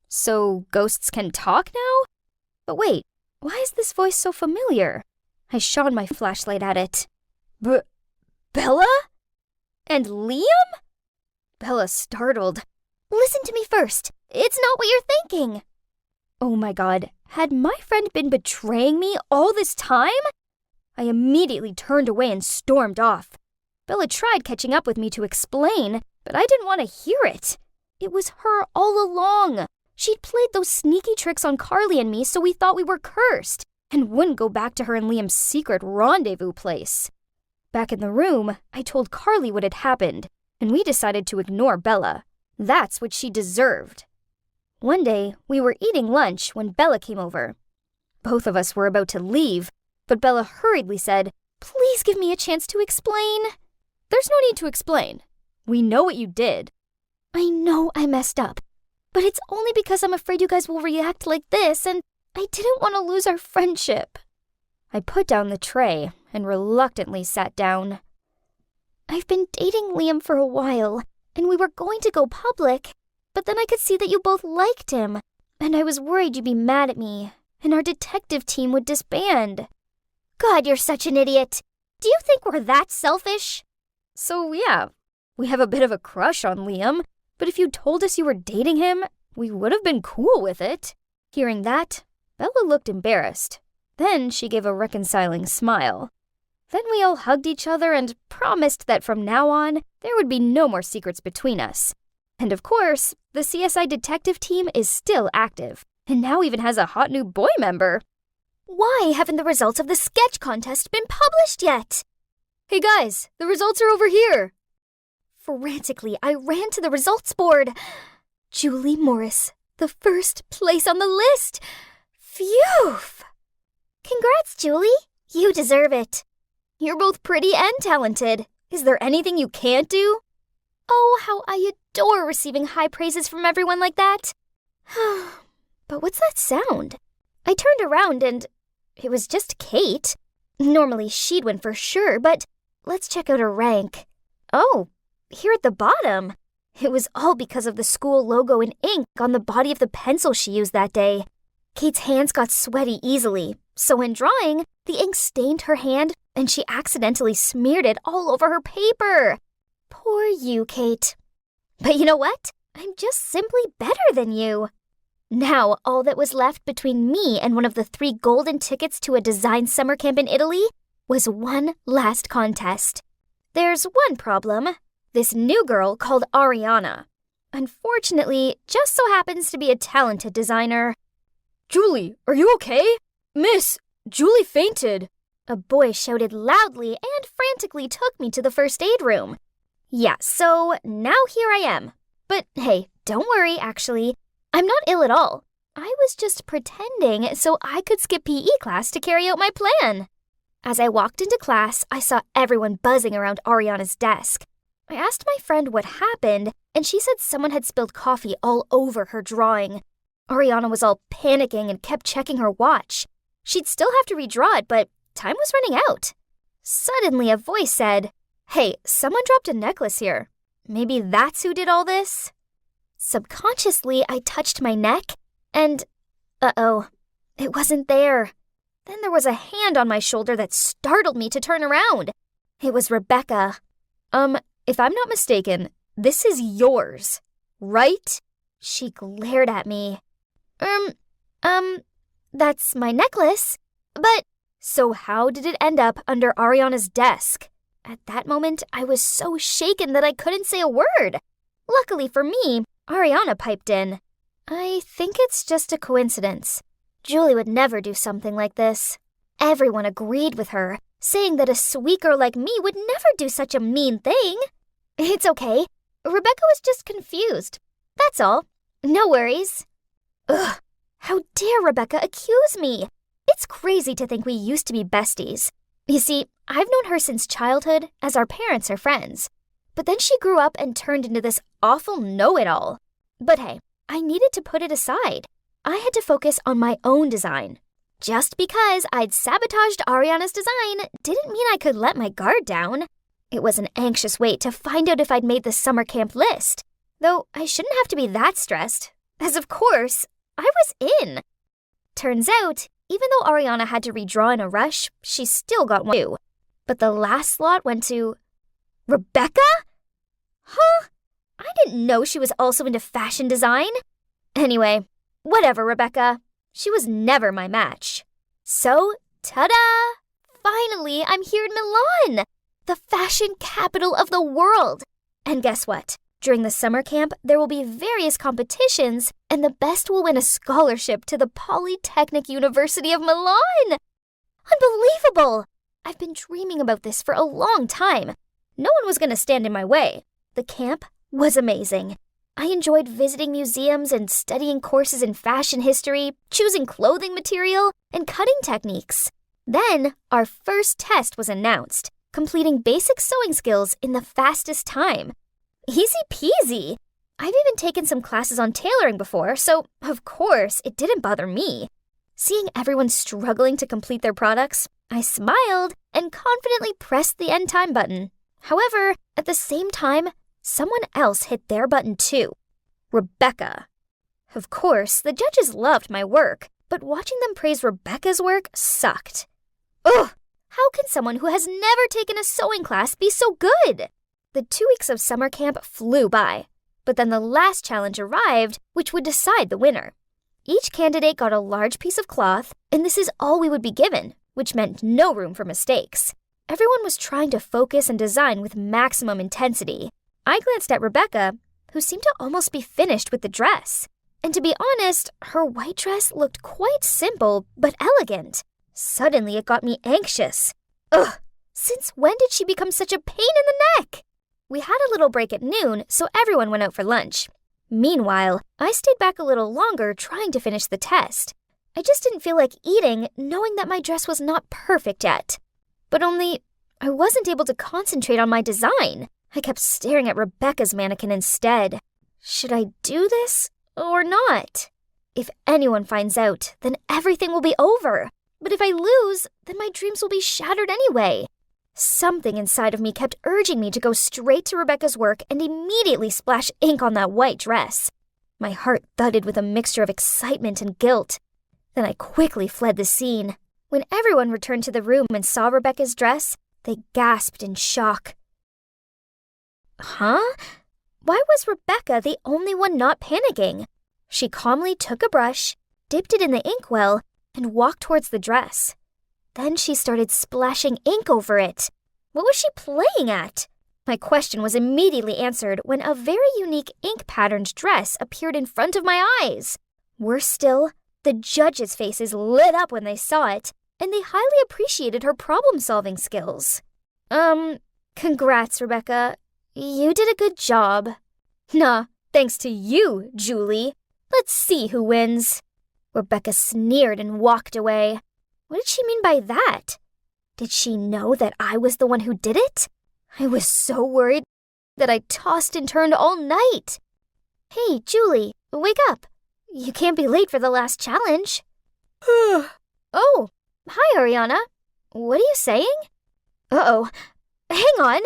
So ghosts can talk now? But wait, why is this voice so familiar? I shone my flashlight at it. Bella? And Liam? Bella startled. Listen to me first. It's not what you're thinking. Oh my God, had my friend been betraying me all this time? I immediately turned away and stormed off. Bella tried catching up with me to explain, but I didn't want to hear it. It was her all along. She'd played those sneaky tricks on Carly and me, so we thought we were cursed and wouldn't go back to her and Liam's secret rendezvous place. Back in the room, I told Carly what had happened, and we decided to ignore Bella. That's what she deserved. One day, we were eating lunch when Bella came over. Both of us were about to leave, but Bella hurriedly said, Please give me a chance to explain. There's no need to explain. We know what you did. I know I messed up, but it's only because I'm afraid you guys will react like this, and I didn't want to lose our friendship. I put down the tray and reluctantly sat down. I've been dating Liam for a while, and we were going to go public, but then I could see that you both liked him, and I was worried you'd be mad at me, and our detective team would disband. God, you're such an idiot. Do you think we're that selfish? So yeah, we have a bit of a crush on Liam, but if you told us you were dating him, we would have been cool with it. Hearing that, Bella looked embarrassed. Then she gave a reconciling smile. Then we all hugged each other and promised that from now on, there would be no more secrets between us. And of course, the CSI detective team is still active, and now even has a hot new boy member. Why haven't the results of the sketch contest been published yet? Hey guys, the results are over here. Frantically, I ran to the results board. Julie Morris, the first place on the list. Phew! Congrats, Julie. You deserve it. You're both pretty and talented. Is there anything you can't do? Oh, how I adore receiving high praises from everyone like that. But what's that sound? I turned around and it was just Kate. Normally she'd win for sure, but let's check out her rank. Oh, here at the bottom. It was all because of the school logo in ink on the body of the pencil she used that day. Kate's hands got sweaty easily, so in drawing, the ink stained her hand and she accidentally smeared it all over her paper. Poor you, Kate. But you know what? I'm just simply better than you. Now, all that was left between me and one of the 3 golden tickets to a design summer camp in Italy was one last contest. There's one problem. This new girl called Ariana. Unfortunately, just so happens to be a talented designer. Julie, are you okay? Miss, Julie fainted. A boy shouted loudly and frantically took me to the first aid room. Yeah, so now here I am. But hey, don't worry, actually. I'm not ill at all. I was just pretending so I could skip PE class to carry out my plan. As I walked into class, I saw everyone buzzing around Ariana's desk. I asked my friend what happened, and she said someone had spilled coffee all over her drawing. Ariana was all panicking and kept checking her watch. She'd still have to redraw it, but time was running out. Suddenly, a voice said, "Hey, someone dropped a necklace here. Maybe that's who did all this?" Subconsciously, I touched my neck, and uh-oh, it wasn't there. Then there was a hand on my shoulder that startled me to turn around. It was Rebecca. If I'm not mistaken, this is yours, right? She glared at me. That's my necklace, but... So how did it end up under Ariana's desk? At that moment, I was so shaken that I couldn't say a word. Luckily for me, Ariana piped in. I think it's just a coincidence. Julie would never do something like this. Everyone agreed with her, saying that a sweet girl like me would never do such a mean thing. It's okay. Rebecca was just confused. That's all. No worries. Ugh, how dare Rebecca accuse me? It's crazy to think we used to be besties. You see, I've known her since childhood, as our parents are friends. But then she grew up and turned into this awful know-it-all. But hey, I needed to put it aside. I had to focus on my own design. Just because I'd sabotaged Ariana's design didn't mean I could let my guard down. It was an anxious wait to find out if I'd made the summer camp list. Though I shouldn't have to be that stressed, as of course, I was in. Turns out, even though Ariana had to redraw in a rush, she still got one too. But the last slot went to... Rebecca? Huh? I didn't know she was also into fashion design. Anyway, whatever, Rebecca. She was never my match. So, ta-da! Finally, I'm here in Milan, the fashion capital of the world. And guess what? During the summer camp, there will be various competitions, and the best will win a scholarship to the Polytechnic University of Milan. Unbelievable! I've been dreaming about this for a long time. No one was going to stand in my way. The camp was amazing. I enjoyed visiting museums and studying courses in fashion history, choosing clothing material, and cutting techniques. Then, our first test was announced, completing basic sewing skills in the fastest time. Easy peasy. I've even taken some classes on tailoring before, so of course it didn't bother me. Seeing everyone struggling to complete their products, I smiled and confidently pressed the end time button. However, at the same time, someone else hit their button too. Rebecca. Of course, the judges loved my work, but watching them praise Rebecca's work sucked. Ugh! How can someone who has never taken a sewing class be so good? The 2 weeks of summer camp flew by, but then the last challenge arrived, which would decide the winner. Each candidate got a large piece of cloth, and this is all we would be given, which meant no room for mistakes. Everyone was trying to focus and design with maximum intensity. I glanced at Rebecca, who seemed to almost be finished with the dress. And to be honest, her white dress looked quite simple but elegant. Suddenly it got me anxious. Ugh! Since when did she become such a pain in the neck? We had a little break at noon, so everyone went out for lunch. Meanwhile, I stayed back a little longer trying to finish the test. I just didn't feel like eating, knowing that my dress was not perfect yet. But only, I wasn't able to concentrate on my design. I kept staring at Rebecca's mannequin instead. Should I do this or not? If anyone finds out, then everything will be over. But if I lose, then my dreams will be shattered anyway. Something inside of me kept urging me to go straight to Rebecca's work and immediately splash ink on that white dress. My heart thudded with a mixture of excitement and guilt. Then I quickly fled the scene. When everyone returned to the room and saw Rebecca's dress, they gasped in shock. Huh? Why was Rebecca the only one not panicking? She calmly took a brush, dipped it in the inkwell, and walked towards the dress. Then she started splashing ink over it. What was she playing at? My question was immediately answered when a very unique ink-patterned dress appeared in front of my eyes. Worse still, the judges' faces lit up when they saw it, and they highly appreciated her problem-solving skills. Congrats, Rebecca. You did a good job. Nah, thanks to you, Julie. Let's see who wins. Rebecca sneered and walked away. What did she mean by that? Did she know that I was the one who did it? I was so worried that I tossed and turned all night. Hey, Julie, wake up. You can't be late for the last challenge. Oh, hi, Ariana. What are you saying? Uh-oh. Hang on.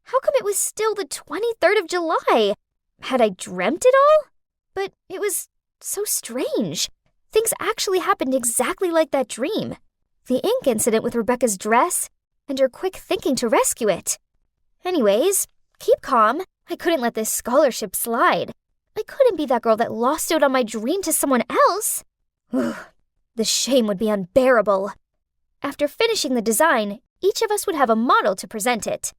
How come it was still the 23rd of July? Had I dreamt it all? But it was so strange. Things actually happened exactly like that dream. The ink incident with Rebecca's dress, and her quick thinking to rescue it. Anyways, keep calm. I couldn't let this scholarship slide. I couldn't be that girl that lost out on my dream to someone else. The shame would be unbearable. After finishing the design, each of us would have a model to present it.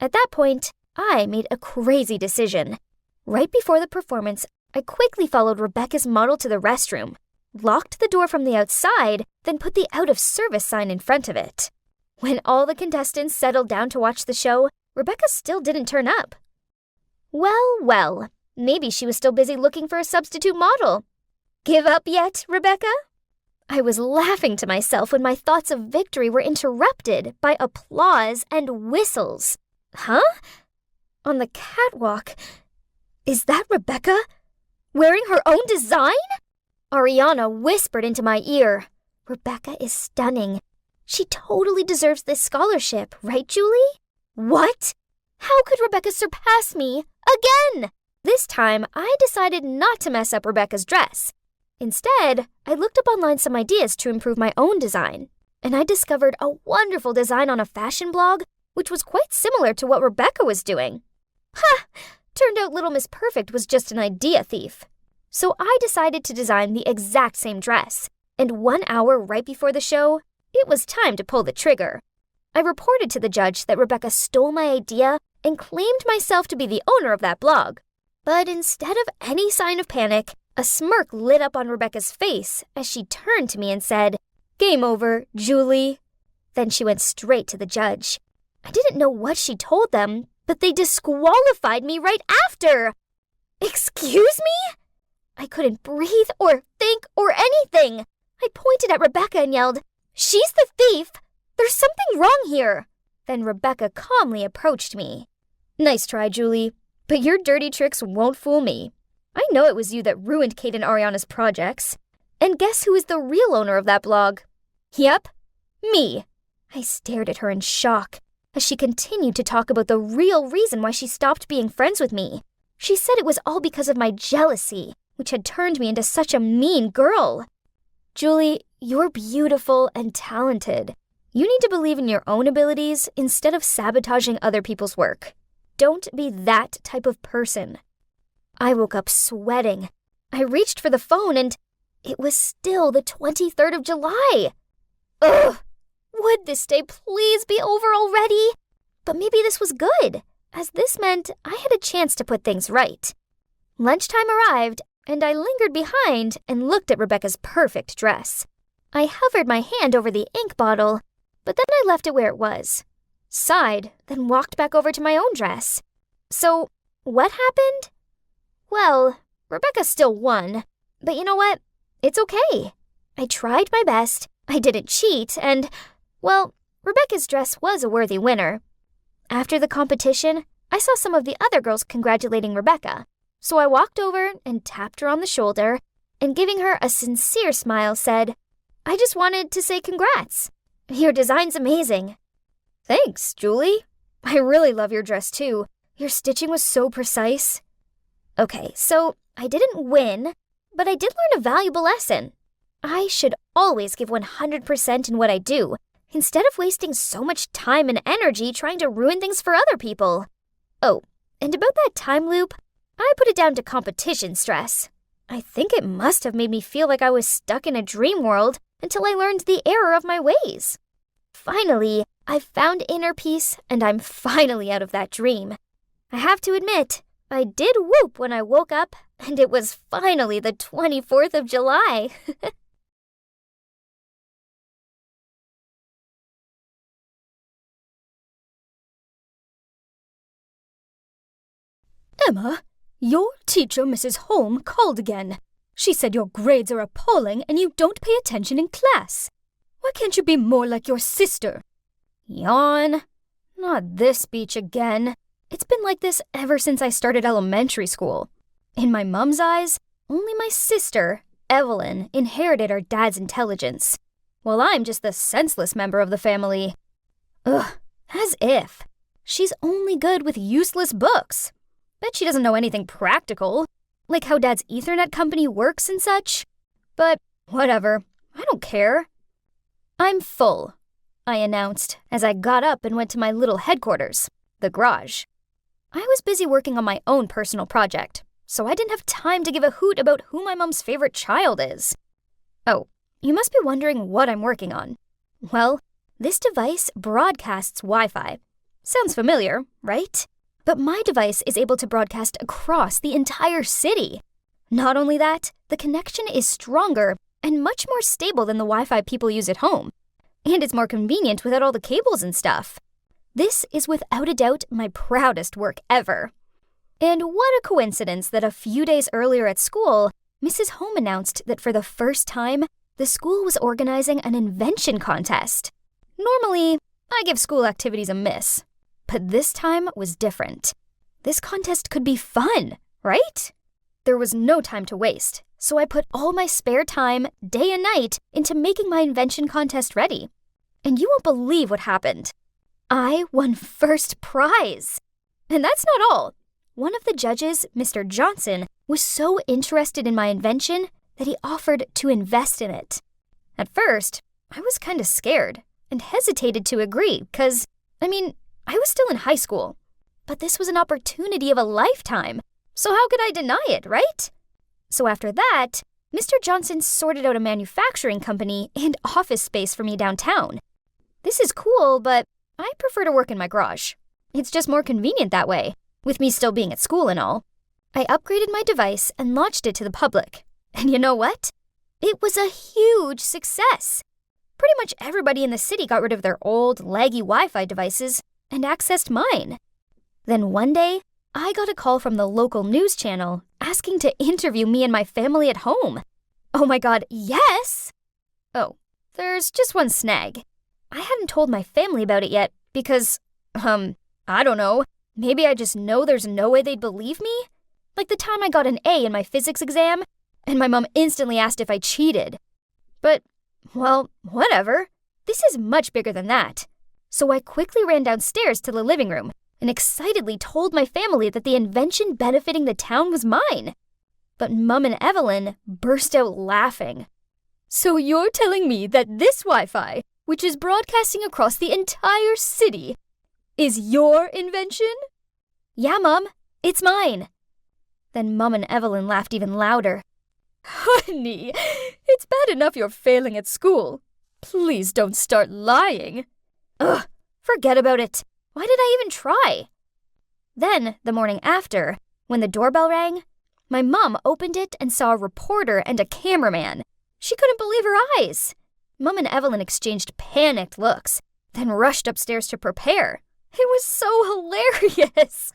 At that point, I made a crazy decision. Right before the performance, I quickly followed Rebecca's model to the restroom, locked the door from the outside, then put the out-of-service sign in front of it. When all the contestants settled down to watch the show, Rebecca still didn't turn up. Well, maybe she was still busy looking for a substitute model. Give up yet, Rebecca? I was laughing to myself when my thoughts of victory were interrupted by applause and whistles. Huh? On the catwalk. Is that Rebecca? Wearing her own design? Ariana whispered into my ear. Rebecca is stunning. She totally deserves this scholarship, right, Julie? What? How could Rebecca surpass me? Again! This time, I decided not to mess up Rebecca's dress. Instead, I looked up online some ideas to improve my own design, and I discovered a wonderful design on a fashion blog, which was quite similar to what Rebecca was doing. Ha! Turned out Little Miss Perfect was just an idea thief. So I decided to design the exact same dress, and 1 hour right before the show, it was time to pull the trigger. I reported to the judge that Rebecca stole my idea and claimed myself to be the owner of that blog. But instead of any sign of panic, a smirk lit up on Rebecca's face as she turned to me and said, "Game over, Julie." Then she went straight to the judge. I didn't know what she told them, but they disqualified me right after. Excuse me? I couldn't breathe or think or anything. I pointed at Rebecca and yelled, "She's the thief! There's something wrong here." Then Rebecca calmly approached me. "Nice try, Julie, But your dirty tricks won't fool me. I know it was you that ruined Kate and Ariana's projects. And guess who is the real owner of that blog? Yep, me. I stared at her in shock as she continued to talk about the real reason why she stopped being friends with me. She said it was all because of my jealousy, which had turned me into such a mean girl. Julie, you're beautiful and talented. You need to believe in your own abilities instead of sabotaging other people's work. Don't be that type of person. I woke up sweating. I reached for the phone and it was still the 23rd of July. Ugh! Would this day please be over already? But maybe this was good, as this meant I had a chance to put things right. Lunchtime arrived, and I lingered behind and looked at Rebecca's perfect dress. I hovered my hand over the ink bottle, but then I left it where it was. Sighed, then walked back over to my own dress. So, what happened? Well, Rebecca still won, but you know what? It's okay. I tried my best, I didn't cheat, and, well, Rebecca's dress was a worthy winner. After the competition, I saw some of the other girls congratulating Rebecca, so I walked over and tapped her on the shoulder, and giving her a sincere smile said, I just wanted to say congrats. Your design's amazing. Thanks, Julie. I really love your dress too. Your stitching was so precise. Okay, so I didn't win, but I did learn a valuable lesson. I should always give 100% in what I do, instead of wasting so much time and energy trying to ruin things for other people. Oh, and about that time loop, I put it down to competition stress. I think it must have made me feel like I was stuck in a dream world until I learned the error of my ways. Finally, I found inner peace, and I'm finally out of that dream. I have to admit, I did whoop when I woke up, and it was finally the 24th of July. Emma, your teacher, Mrs. Holm, called again. She said your grades are appalling and you don't pay attention in class. Why can't you be more like your sister? Yawn. Not this speech again. It's been like this ever since I started elementary school. In my mom's eyes, only my sister, Evelyn, inherited our dad's intelligence, while I'm just the senseless member of the family. Ugh, as if. She's only good with useless books. Bet she doesn't know anything practical, like how Dad's Ethernet company works and such. But whatever, I don't care. I'm full, I announced as I got up and went to my little headquarters, the garage. I was busy working on my own personal project, so I didn't have time to give a hoot about who my mom's favorite child is. Oh, you must be wondering what I'm working on. Well, this device broadcasts Wi-Fi. Sounds familiar, right? But my device is able to broadcast across the entire city. Not only that, the connection is stronger and much more stable than the Wi-Fi people use at home. And it's more convenient without all the cables and stuff. This is without a doubt my proudest work ever. And what a coincidence that a few days earlier at school, Mrs. Holm announced that for the first time, the school was organizing an invention contest. Normally, I give school activities a miss. But this time was different. This contest could be fun, right? There was no time to waste, so I put all my spare time, day and night, into making my invention contest ready. And you won't believe what happened. I won first prize. And that's not all. One of the judges, Mr. Johnson, was so interested in my invention that he offered to invest in it. At first, I was kind of scared and hesitated to agree because, I was still in high school, but this was an opportunity of a lifetime, so how could I deny it, right? So after that, Mr. Johnson sorted out a manufacturing company and office space for me downtown. This is cool, but I prefer to work in my garage. It's just more convenient that way, with me still being at school and all. I upgraded my device and launched it to the public. And you know what? It was a huge success. Pretty much everybody in the city got rid of their old, laggy Wi-Fi devices and accessed mine. Then one day, I got a call from the local news channel asking to interview me and my family at home. Oh my god, yes! Oh, there's just one snag. I hadn't told my family about it yet because, I don't know, Maybe I just know there's no way they'd believe me? Like the time I got an A in my physics exam, and my mom instantly asked if I cheated. But, well, whatever. This is much bigger than that. So I quickly ran downstairs to the living room and excitedly told my family that the invention benefiting the town was mine. But Mum and Evelyn burst out laughing. So you're telling me that this Wi-Fi, which is broadcasting across the entire city, is your invention? Yeah, Mum, it's mine. Then Mum and Evelyn laughed even louder. Honey, it's bad enough you're failing at school. Please don't start lying. Ugh, forget about it. Why did I even try? Then, the morning after, when the doorbell rang, my mom opened it and saw a reporter and a cameraman. She couldn't believe her eyes. Mum and Evelyn exchanged panicked looks, then rushed upstairs to prepare. It was so hilarious.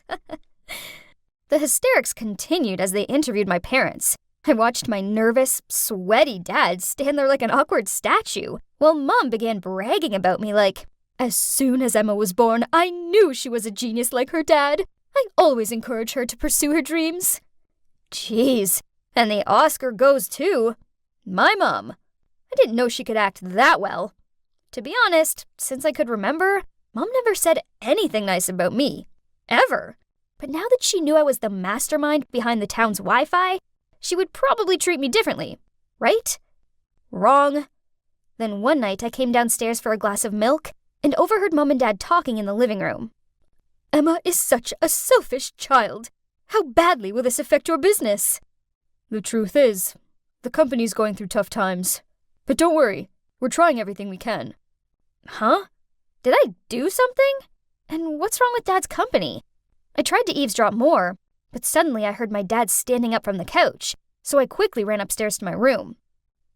The hysterics continued as they interviewed my parents. I watched my nervous, sweaty dad stand there like an awkward statue, while Mum began bragging about me like, as soon as Emma was born, I knew she was a genius like her dad. I always encourage her to pursue her dreams. Jeez, and the Oscar goes to my mom. I didn't know she could act that well. To be honest, since I could remember, Mom never said anything nice about me. Ever. But now that she knew I was the mastermind behind the town's Wi-Fi, she would probably treat me differently, right? Wrong. Then one night I came downstairs for a glass of milk and overheard Mom and Dad talking in the living room. Emma is such a selfish child. How badly will this affect your business? The truth is, the company's going through tough times. But don't worry, we're trying everything we can. Huh? Did I do something? And what's wrong with Dad's company? I tried to eavesdrop more, but suddenly I heard my dad standing up from the couch, so I quickly ran upstairs to my room.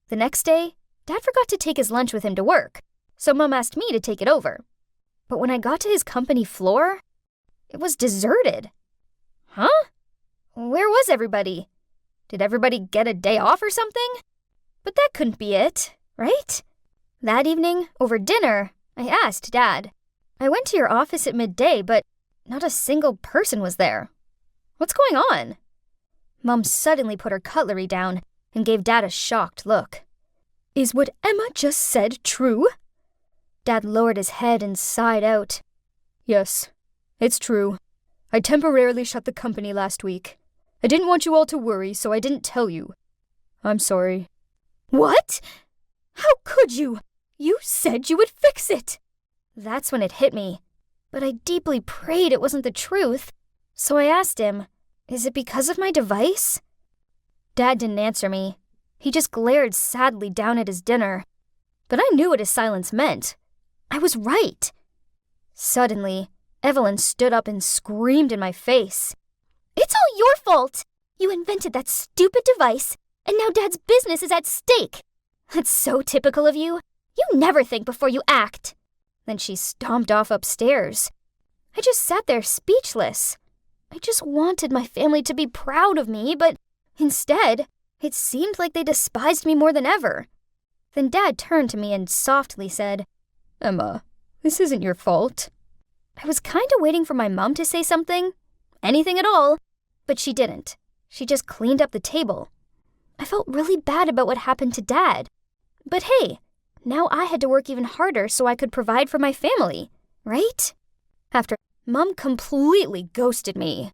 The next day, Dad forgot to take his lunch with him to work, so Mom asked me to take it over. But when I got to his company floor, it was deserted. Huh? Where was everybody? Did everybody get a day off or something? But that couldn't be it, right? That evening, over dinner, I asked Dad. I went to your office at midday, but not a single person was there. What's going on? Mom suddenly put her cutlery down and gave Dad a shocked look. Is what Emma just said true? Dad lowered his head and sighed out. Yes, it's true. I temporarily shut the company last week. I didn't want you all to worry, so I didn't tell you. I'm sorry. What? How could you? You said you would fix it. That's when it hit me. But I deeply prayed it wasn't the truth. So I asked him, is it because of my device? Dad didn't answer me. He just glared sadly down at his dinner. But I knew what his silence meant. I was right. Suddenly, Evelyn stood up and screamed in my face. It's all your fault! You invented that stupid device, and now Dad's business is at stake. That's so typical of you. You never think before you act. Then she stomped off upstairs. I just sat there speechless. I just wanted my family to be proud of me, but instead, it seemed like they despised me more than ever. Then Dad turned to me and softly said, Emma, this isn't your fault. I was kind of waiting for my mom to say something, anything at all, but she didn't. She just cleaned up the table. I felt really bad about what happened to Dad. But hey, now I had to work even harder so I could provide for my family, right? After Mom completely ghosted me.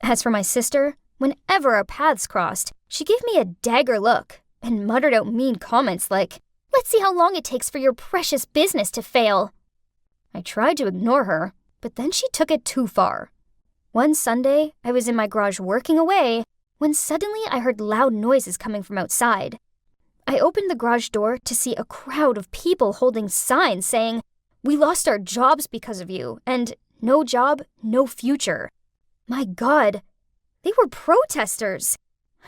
As for my sister, whenever our paths crossed, she gave me a dagger look and muttered out mean comments like, let's see how long it takes for your precious business to fail. I tried to ignore her, but then she took it too far. One Sunday, I was in my garage working away when suddenly I heard loud noises coming from outside. I opened the garage door to see a crowd of people holding signs saying, we lost our jobs because of you, and no job, no future. My God, they were protesters.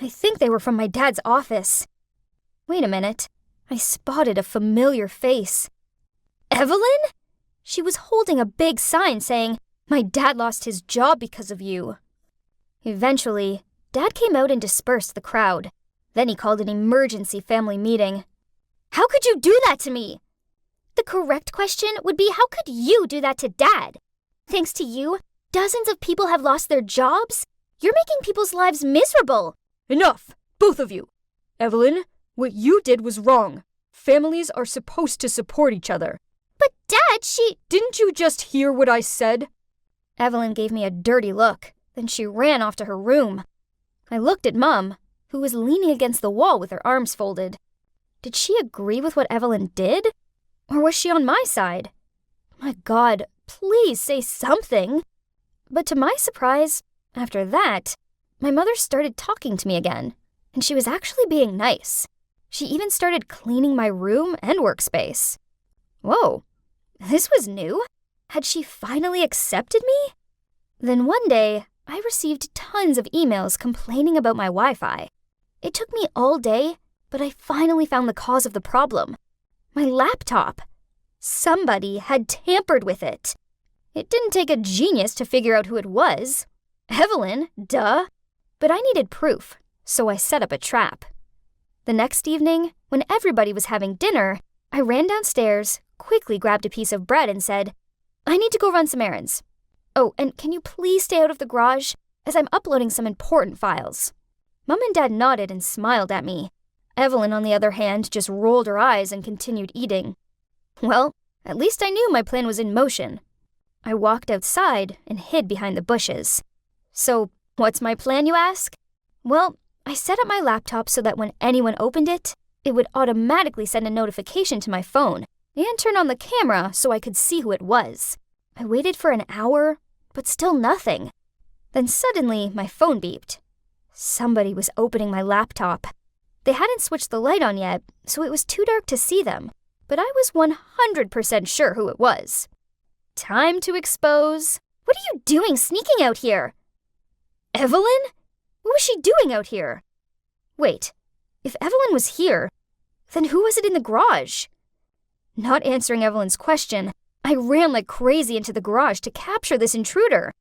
I think they were from my dad's office. Wait a minute. I spotted a familiar face. Evelyn? She was holding a big sign saying, my dad lost his job because of you. Eventually, Dad came out and dispersed the crowd. Then he called an emergency family meeting. How could you do that to me? The correct question would be, how could you do that to Dad? Thanks to you, dozens of people have lost their jobs. You're making people's lives miserable. Enough, both of you. Evelyn, what you did was wrong. Families are supposed to support each other. But Dad, Didn't you just hear what I said? Evelyn gave me a dirty look. Then she ran off to her room. I looked at Mum, who was leaning against the wall with her arms folded. Did she agree with what Evelyn did? Or was she on my side? My God, please say something. But to my surprise, after that, my mother started talking to me again, and she was actually being nice. She even started cleaning my room and workspace. Whoa, this was new. Had she finally accepted me? Then one day, I received tons of emails complaining about my Wi-Fi. It took me all day, but I finally found the cause of the problem. My laptop. Somebody had tampered with it. It didn't take a genius to figure out who it was. Evelyn, duh. But I needed proof, so I set up a trap. The next evening, when everybody was having dinner, I ran downstairs, quickly grabbed a piece of bread and said, I need to go run some errands. Oh, and can you please stay out of the garage, as I'm uploading some important files? Mum and Dad nodded and smiled at me. Evelyn, on the other hand, just rolled her eyes and continued eating. Well, at least I knew my plan was in motion. I walked outside and hid behind the bushes. So, what's my plan, you ask? Well, I set up my laptop so that when anyone opened it, it would automatically send a notification to my phone and turn on the camera so I could see who it was. I waited for an hour, but still nothing. Then suddenly, my phone beeped. Somebody was opening my laptop. They hadn't switched the light on yet, so it was too dark to see them, but I was 100% sure who it was. Time to expose. What are you doing sneaking out here? Evelyn? What was she doing out here? Wait, if Evelyn was here, then who was it in the garage? Not answering Evelyn's question, I ran like crazy into the garage to capture this intruder.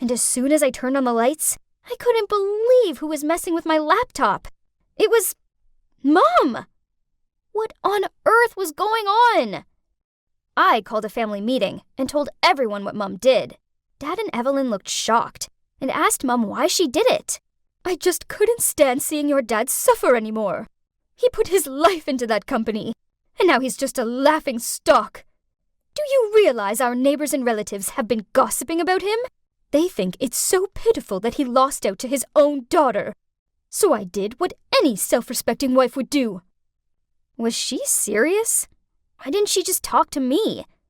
And as soon as I turned on the lights, I couldn't believe who was messing with my laptop. It was Mom! What on earth was going on? I called a family meeting and told everyone what Mum did. Dad and Evelyn looked shocked and asked Mum why she did it. I just couldn't stand seeing your dad suffer anymore. He put his life into that company, and now he's just a laughing stock. Do you realize our neighbors and relatives have been gossiping about him? They think it's so pitiful that he lost out to his own daughter. So I did what any self-respecting wife would do. Was she serious? Why didn't she just talk to me?